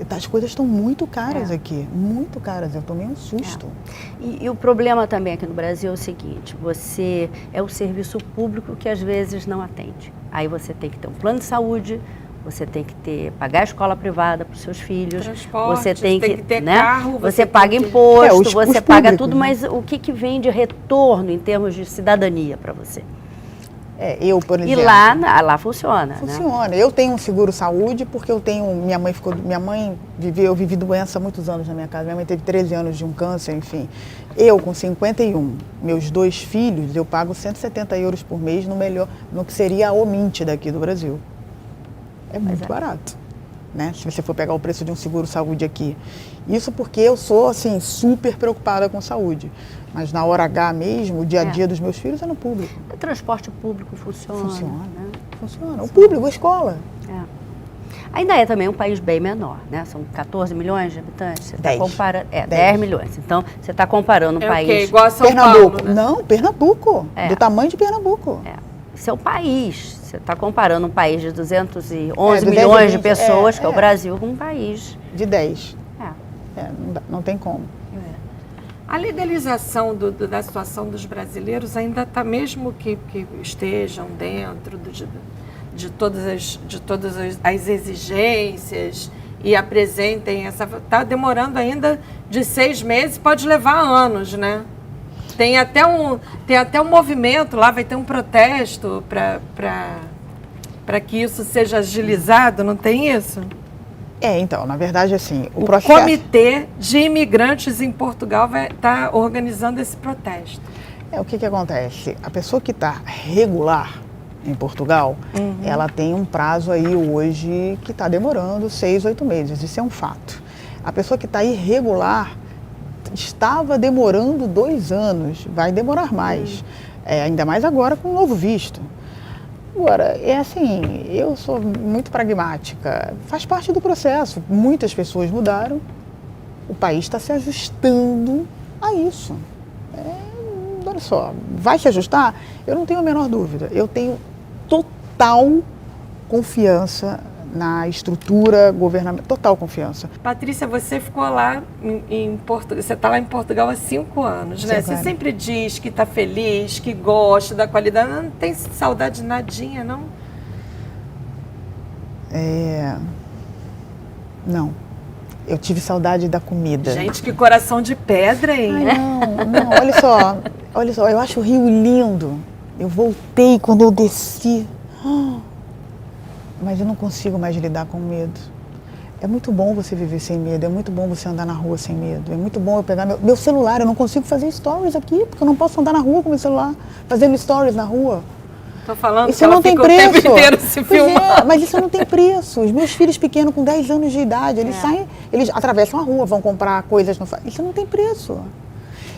As coisas estão muito caras aqui, muito caras. Eu tomei um susto. E o problema também aqui no Brasil é o seguinte: você é o serviço público que às vezes não atende. Aí você tem que ter um plano de saúde, você tem que pagar a escola privada para os seus filhos, transporte, você tem que ter né? carro, você paga imposto, você os paga públicos, tudo, né? mas o que vem de retorno em termos de cidadania para você? Eu, por exemplo. E lá funciona, Funciona. né? Eu tenho um seguro-saúde porque eu vivi doença há muitos anos na minha casa. Minha mãe teve 13 anos de um câncer, enfim. Eu, com 51, meus 2 filhos, eu pago 170 euros por mês no que seria a Omint daqui do Brasil. É muito barato, né? Se você for pegar o preço de um seguro-saúde aqui. Isso porque eu sou, assim, super preocupada com saúde. Mas na hora H mesmo, o dia a dia dos meus filhos é no público. O transporte público funciona. Né? Funciona. O público, a escola. Ainda é também um país bem menor, né? São 14 milhões de habitantes. Você 10. Tá comparando, 10 milhões. Então, você está comparando um país... igual a São Pernambuco. Paulo, né? Não, Pernambuco. Do tamanho de Pernambuco. Isso é um país. Você está comparando um país de 211 milhões de pessoas, que é o Brasil, com um país... De 10. Não tem como. A legalização da situação dos brasileiros ainda está, mesmo que estejam dentro de todas as exigências e apresentem está demorando ainda de 6 meses, pode levar anos, né? Tem até um movimento lá, vai ter um protesto para que isso seja agilizado, não tem isso? Então, na verdade, assim, o Comitê de Imigrantes em Portugal vai estar organizando esse protesto. O que acontece? A pessoa que está regular em Portugal, ela tem um prazo aí hoje que está demorando 6, 8 meses. Isso é um fato. A pessoa que está irregular estava demorando 2 anos, vai demorar mais. Ainda mais agora com o novo visto. Agora, assim, eu sou muito pragmática, faz parte do processo. Muitas pessoas mudaram, o país está se ajustando a isso. Olha só, vai se ajustar? Eu não tenho a menor dúvida. Eu tenho total confiança na estrutura governamental, total confiança. Patrícia, você ficou lá em Portugal, você está lá em Portugal há 5 anos, né? Você sempre diz que está feliz, que gosta da qualidade, não tem saudade de nadinha, não? Não. Eu tive saudade da comida. Gente, que coração de pedra, hein? Não, olha só, eu acho o Rio lindo. Eu voltei quando eu desci. Mas eu não consigo mais lidar com medo. É muito bom você viver sem medo, é muito bom você andar na rua sem medo, é muito bom eu pegar meu celular, eu não consigo fazer stories aqui, porque eu não posso andar na rua com meu celular, fazendo stories na rua. Tô falando isso que ela não tem fica preço. O tempo inteiro se filmando. Mas isso não tem preço. Os meus filhos pequenos com 10 anos de idade, eles saem, eles atravessam a rua, vão comprar coisas, isso não tem preço.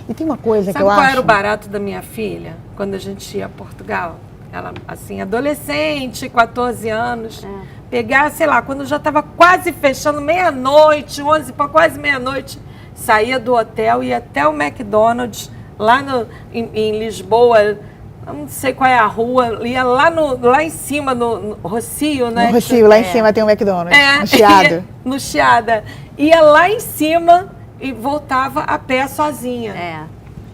E tem uma coisa Sabe que eu qual acho... era o barato da minha filha quando a gente ia a Portugal? Ela, assim, adolescente, 14 anos, pegar, sei lá, quando já estava quase fechando meia-noite, 11 para quase meia-noite, saía do hotel e ia até o McDonald's, lá em Lisboa, eu não sei qual é a rua, ia lá em cima, no Rocio, né? No Rocio, lá em cima tem um McDonald's, no Chiado. No Chiada. Ia lá em cima e voltava a pé sozinha.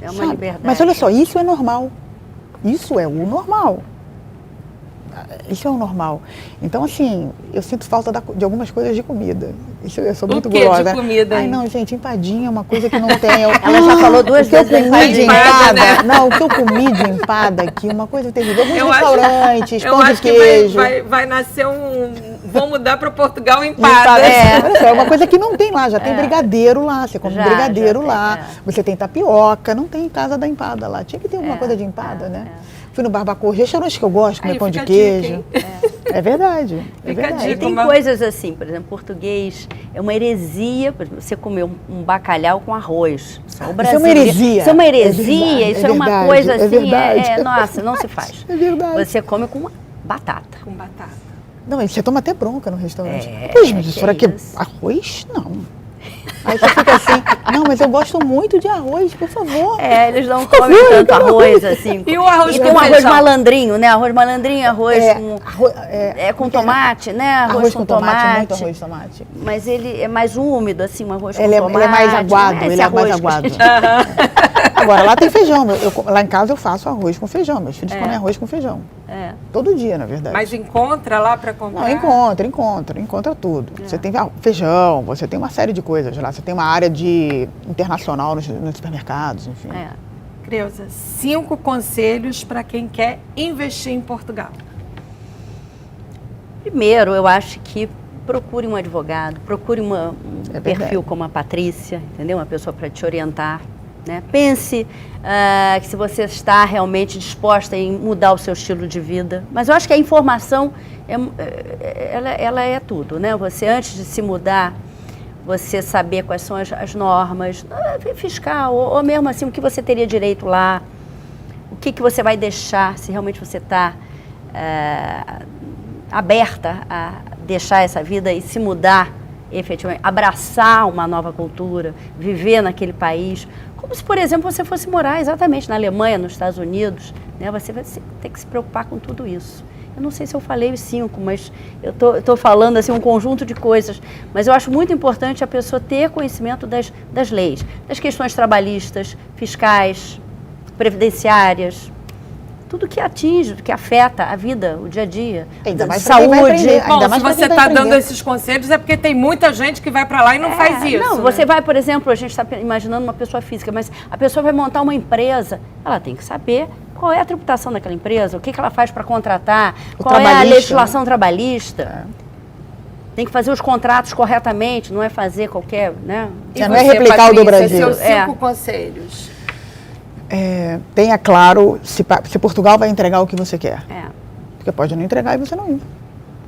É uma Sabe? liberdade. Mas olha só, isso é normal. Isso é o normal. Isso é o normal. Então, assim, eu sinto falta de algumas coisas de comida. Eu sou muito gulosa. De comida? Ai, não, gente, empadinha é uma coisa que não tem. Ela já falou duas vezes da empadinha. empada, né? Não, o que eu comi de empada aqui, uma coisa terrível. Alguns Eu restaurantes, eu pão de acho queijo. que vai nascer vão mudar para Portugal empada. É uma coisa que não tem lá, já tem brigadeiro lá, você come brigadeiro já lá, tem, você tem tapioca, não tem casa da empada lá. Tinha que ter alguma coisa de empada, né? Fui no Barbacoa, restaurante que eu gosto, comer pão de queijo. É verdade. Fica a dica. E tem coisas assim, por exemplo, português é uma heresia, por exemplo, você comer um bacalhau com arroz. Só o Isso é uma heresia. Isso é uma heresia, isso é uma coisa assim, nossa, não se faz. É verdade. Você come com batata. Com batata. Não, você toma até bronca no restaurante. É, Pois, mas que isso aqui, isso? arroz? Não. Aí você fica assim, não, mas eu gosto muito de arroz, por favor. Eles não comem tanto arroz assim. E o arroz E com tem um arroz feijão? malandrinho, né? Arroz malandrinho, arroz com porque tomate, né? Arroz com tomate, muito arroz com tomate. Mas ele é mais úmido, assim, um arroz com Ele tomate. é mais aguado, não esse ele é mais arroz que- aguado. Agora, lá tem feijão. Lá em casa eu faço arroz com feijão. Meus filhos comem arroz com feijão. Todo dia, na verdade. Mas encontra lá para comprar? Não, encontra tudo. Você tem feijão, você tem uma série de coisas lá. Você tem uma área internacional nos supermercados, enfim. Creuza, 5 conselhos para quem quer investir em Portugal. Primeiro, eu acho que procure um advogado, procure um perfil verdade. como a Patrícia, entendeu? Uma pessoa para te orientar. Né? Pense que se você está realmente disposta em mudar o seu estilo de vida. Mas eu acho que a informação, ela é tudo, né? Você, antes de se mudar, você saber quais são as normas fiscal, ou mesmo assim, o que você teria direito lá, o que você vai deixar, se realmente você está aberta a deixar essa vida e se mudar efetivamente, abraçar uma nova cultura, viver naquele país. Como se, por exemplo, você fosse morar exatamente na Alemanha, nos Estados Unidos, né? Você vai ter que se preocupar com tudo isso. Eu não sei se eu falei os 5, mas eu tô falando assim, um conjunto de coisas. Mas eu acho muito importante a pessoa ter conhecimento das leis, das questões trabalhistas, fiscais, previdenciárias, tudo que atinge, que afeta a vida, o dia a dia, Ainda mais saúde. pra quem vai aprender. Bom, Ainda se mais pra você quem vai está aprender. dando esses conselhos é porque tem muita gente que vai para lá e não faz isso. Não, né? você vai, por exemplo, a gente está imaginando uma pessoa física, mas a pessoa vai montar uma empresa, ela tem que saber qual é a tributação daquela empresa, o que ela faz para contratar, qual é a legislação trabalhista. Tem que fazer os contratos corretamente, não é fazer qualquer, né? Já não é replicar o do Brasil. Seus 5 conselhos. Tenha claro se Portugal vai entregar o que você quer. Porque pode não entregar e você não ir.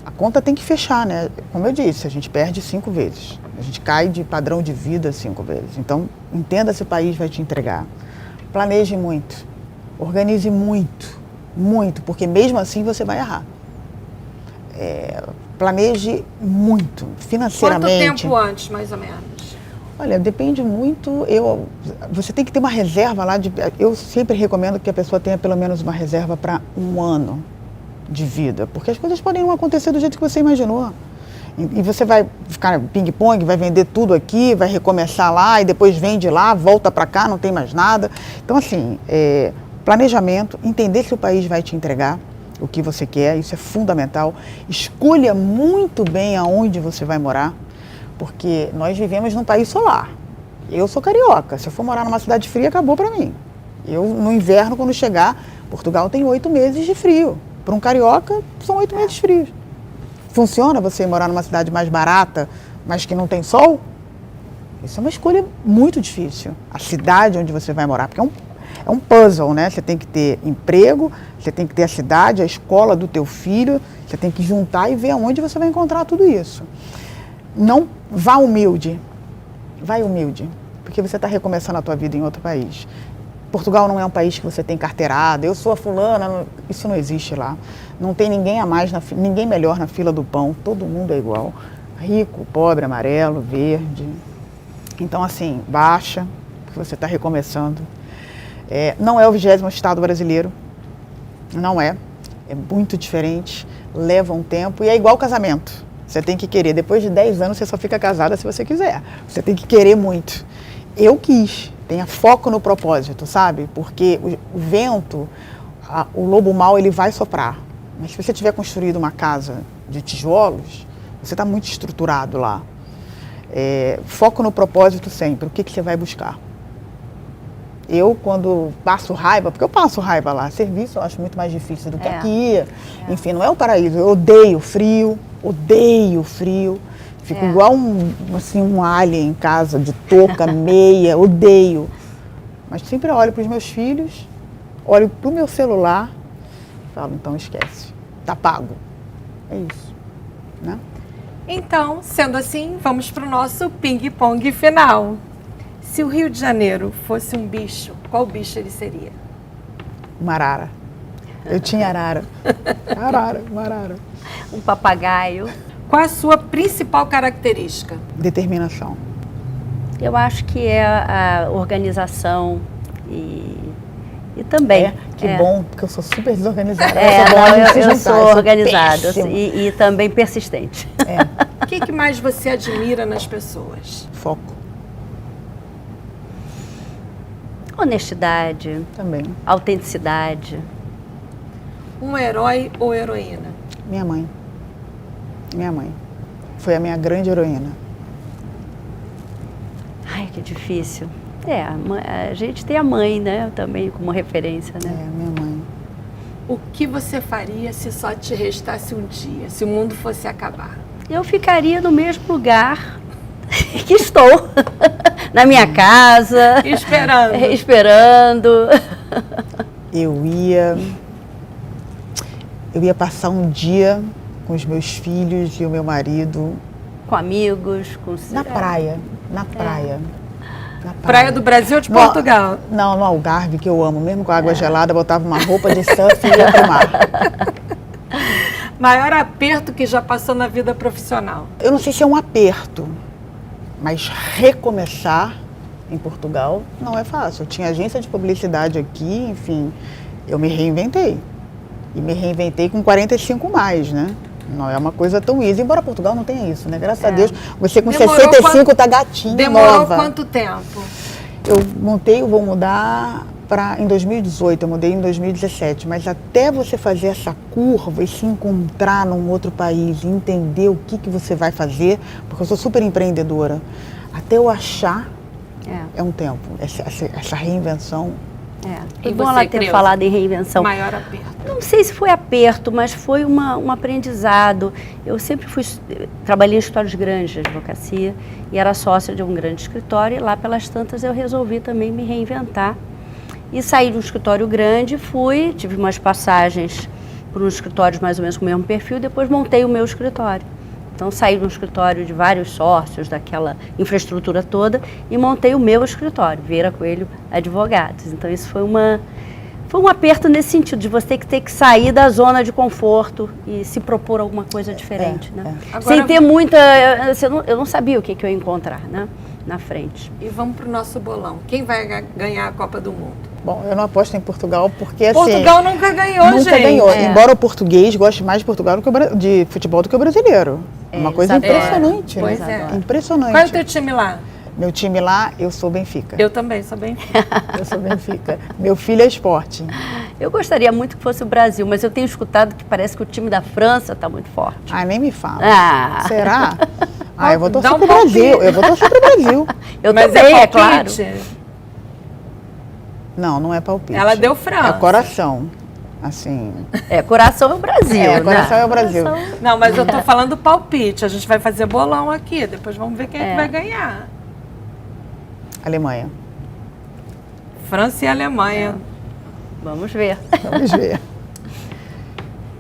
A conta tem que fechar, né? Como eu disse, a gente perde 5 vezes. A gente cai de padrão de vida 5 vezes. Então, entenda se o país vai te entregar. Planeje muito. Organize muito. Muito, porque mesmo assim você vai errar. Planeje muito, financeiramente. Quanto tempo antes, mais ou menos? Olha, depende muito. Você tem que ter uma reserva lá. Eu sempre recomendo que a pessoa tenha pelo menos uma reserva para 1 ano de vida, porque as coisas podem não acontecer do jeito que você imaginou. E você vai ficar ping-pong, vai vender tudo aqui, vai recomeçar lá e depois vende lá, volta para cá, não tem mais nada. Então, assim, planejamento, entender se o país vai te entregar o que você quer, isso é fundamental. Escolha muito bem aonde você vai morar, porque nós vivemos num país solar. Eu sou carioca, se eu for morar numa cidade fria, acabou para mim. Eu, no inverno, quando chegar, Portugal tem 8 meses de frio. Para um carioca, são 8 meses frios. Funciona você morar numa cidade mais barata, mas que não tem sol? Isso é uma escolha muito difícil. A cidade onde você vai morar, porque é um puzzle, né? Você tem que ter emprego, você tem que ter a cidade, a escola do teu filho, você tem que juntar e ver aonde você vai encontrar tudo isso. Não vá humilde, vai humilde. porque você está recomeçando a tua vida em outro país. Portugal não é um país que você tem carteirada, eu sou a fulana, isso não existe lá. Não tem ninguém a mais, ninguém melhor na fila do pão, todo mundo é igual. Rico, pobre, amarelo, verde. Então, assim, baixa, porque você está recomeçando. Não é o 20º estado brasileiro, não é muito diferente, leva um tempo e é igual casamento. Você tem que querer, depois de 10 anos você só fica casada se você quiser, você tem que querer muito. Eu quis, tenha foco no propósito, sabe? Porque o vento, o lobo mau, ele vai soprar. Mas se você tiver construído uma casa de tijolos, você está muito estruturado lá. Foco no propósito sempre, o que você vai buscar. Eu, quando passo raiva, porque eu passo raiva lá, serviço eu acho muito mais difícil do que aqui. Enfim, não é o paraíso. Eu odeio frio, Fico igual um alien em casa, de touca, meia, odeio. Mas sempre olho para os meus filhos, olho para o meu celular e falo, então esquece, tá pago. É isso, né? Então, sendo assim, vamos para o nosso ping-pong final. Se o Rio de Janeiro fosse um bicho, qual bicho ele seria? Uma arara. Eu tinha arara. Uma arara. Um papagaio. Qual a sua principal característica? Determinação. Eu acho que é a organização e também. Que bom, porque eu sou super desorganizada. Eu sou organizada e também persistente. O que mais você admira nas pessoas? Foco. Honestidade. Também. Autenticidade. Um herói ou heroína? Minha mãe. Minha mãe. Foi a minha grande heroína. Ai, que difícil. A gente tem a mãe, né? Também como referência, né? Minha mãe. O que você faria se só te restasse um dia, se o mundo fosse acabar? Eu ficaria no mesmo lugar que estou. Na minha casa. Esperando. Eu ia passar um dia com os meus filhos e o meu marido. Com amigos, com... Na praia. Praia do Brasil ou de Portugal? Não, no Algarve, que eu amo. Mesmo com a água gelada, botava uma roupa de surf e ia pro mar. Maior aperto que já passou na vida profissional? Eu não sei se é um aperto, mas recomeçar em Portugal não é fácil. Eu tinha agência de publicidade aqui, enfim, eu me reinventei. E me reinventei com 45 mais, né? Não é uma coisa tão easy, embora Portugal não tenha isso, né? Graças a Deus, você com 65 tá gatinho, demorou nova. Quanto tempo? Eu vou mudar em 2018, eu mudei em 2017, mas até você fazer essa curva e se encontrar num outro país e entender o que você vai fazer, porque eu sou super empreendedora, até eu achar é um tempo, essa reinvenção. É bom ela ter falado em reinvenção. Maior aperto. Não sei se foi aperto, mas foi um aprendizado. Eu sempre trabalhei em escritórios grandes de advocacia e era sócia de um grande escritório e lá pelas tantas eu resolvi também me reinventar. E saí de um escritório grande, tive umas passagens por uns escritórios mais ou menos com o mesmo perfil, depois montei o meu escritório. Então saí de um escritório de vários sócios, daquela infraestrutura toda, e montei o meu escritório, Vieira Coelho Advogados. Então isso foi um aperto nesse sentido, de você ter que sair da zona de conforto e se propor alguma coisa diferente, né? Agora, sem ter muita... Eu não sabia o que eu ia encontrar, né, na frente. E vamos para o nosso bolão. Quem vai ganhar a Copa do Mundo? Bom, eu não aposto em Portugal porque, assim... Portugal nunca ganhou, gente. Nunca ganhou. Embora o português goste mais de Portugal de futebol do que o brasileiro. Uma coisa impressionante. Pois Impressionante. Qual é o teu time lá? Meu time lá, eu sou Benfica. Eu também sou Benfica. Eu sou Benfica. Meu filho é Sporting. Eu gostaria muito que fosse o Brasil, mas eu tenho escutado que parece que o time da França está muito forte. Nem me fala. Será? Eu vou torcer pro Brasil. Eu vou torcer pro Brasil. Mas também, é claro. Não é palpite. Ela deu França. É coração. Assim. Coração é o Brasil. Coração é o Brasil. Não, mas eu tô falando palpite. A gente vai fazer bolão aqui. Depois vamos ver quem é que vai ganhar. Alemanha. França e Alemanha. Vamos ver. Vamos ver.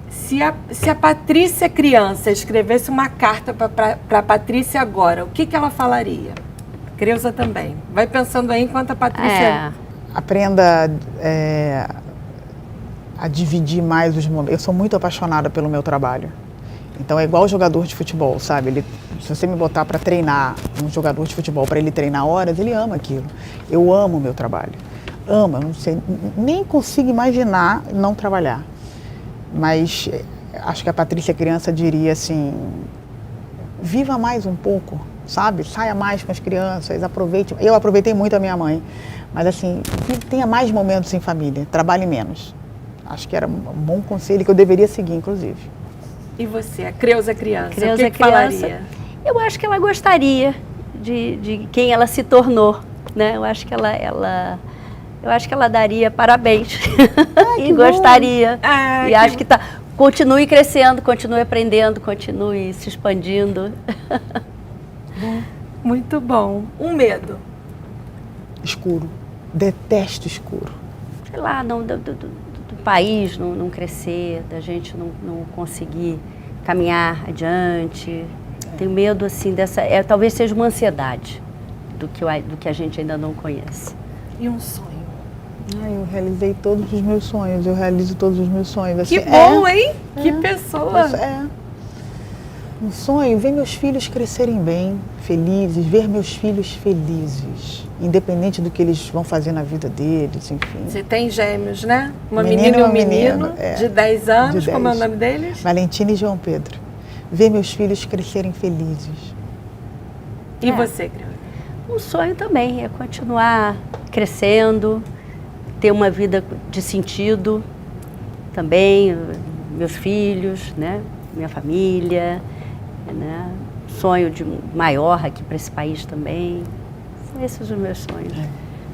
Se a Patrícia criança escrevesse uma carta para a Patrícia agora, o que ela falaria? Creuza também. Vai pensando aí enquanto a Patrícia... Aprenda a dividir mais os momentos. Eu sou muito apaixonada pelo meu trabalho. Então é igual jogador de futebol, sabe? Se você me botar para treinar um jogador de futebol, para ele treinar horas, ele ama aquilo. Eu amo o meu trabalho. Amo, eu não sei, nem consigo imaginar não trabalhar. Mas acho que a Patrícia criança diria assim, viva mais um pouco, sabe? Saia mais com as crianças, aproveite. Eu aproveitei muito a minha mãe, mas assim, tenha mais momentos em família, trabalhe menos. Acho que era um bom conselho que eu deveria seguir, inclusive. E você, a Creuza criança, Creuza o que falaria? Eu acho que ela gostaria de quem ela se tornou, né? Eu acho que ela daria parabéns e gostaria. E acho que continue crescendo, continue aprendendo, continue se expandindo. Muito bom. Um medo? Escuro. Detesto escuro. Sei lá, do país não crescer, da gente não conseguir caminhar adiante. Tenho medo, assim, talvez seja uma ansiedade do que a gente ainda não conhece. E um sonho? Eu realizei todos os meus sonhos, eu realizo todos os meus sonhos. Assim, que bom, hein? Que pessoa! Um sonho, ver meus filhos crescerem bem, felizes, ver meus filhos felizes, independente do que eles vão fazer na vida deles, enfim. Você tem gêmeos, né? Uma menina e um menino de 10 anos, como é o nome deles? Valentina e João Pedro. Ver meus filhos crescerem felizes. E você, Creuza? Um sonho também é continuar crescendo, ter uma vida de sentido também, meus filhos, né? Minha família, né? Sonho maior aqui para esse país também. São esses os meus sonhos.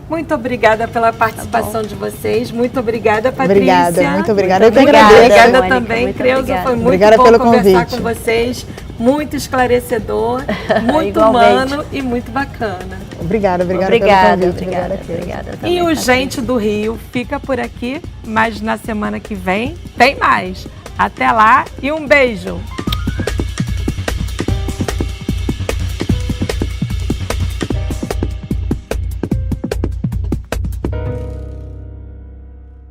Muito obrigada pela participação de vocês. Muito obrigada, Patrícia. Obrigada, muito obrigada. Eu que agradeço. agradeço. Obrigada também, Creuza. Foi muito obrigada bom pelo conversar convite. com vocês. Muito esclarecedor, muito humano e muito bacana. Obrigada pelo convite. Obrigada também, e o Gente do Rio fica por aqui, mas na semana que vem tem mais. Até lá e um beijo!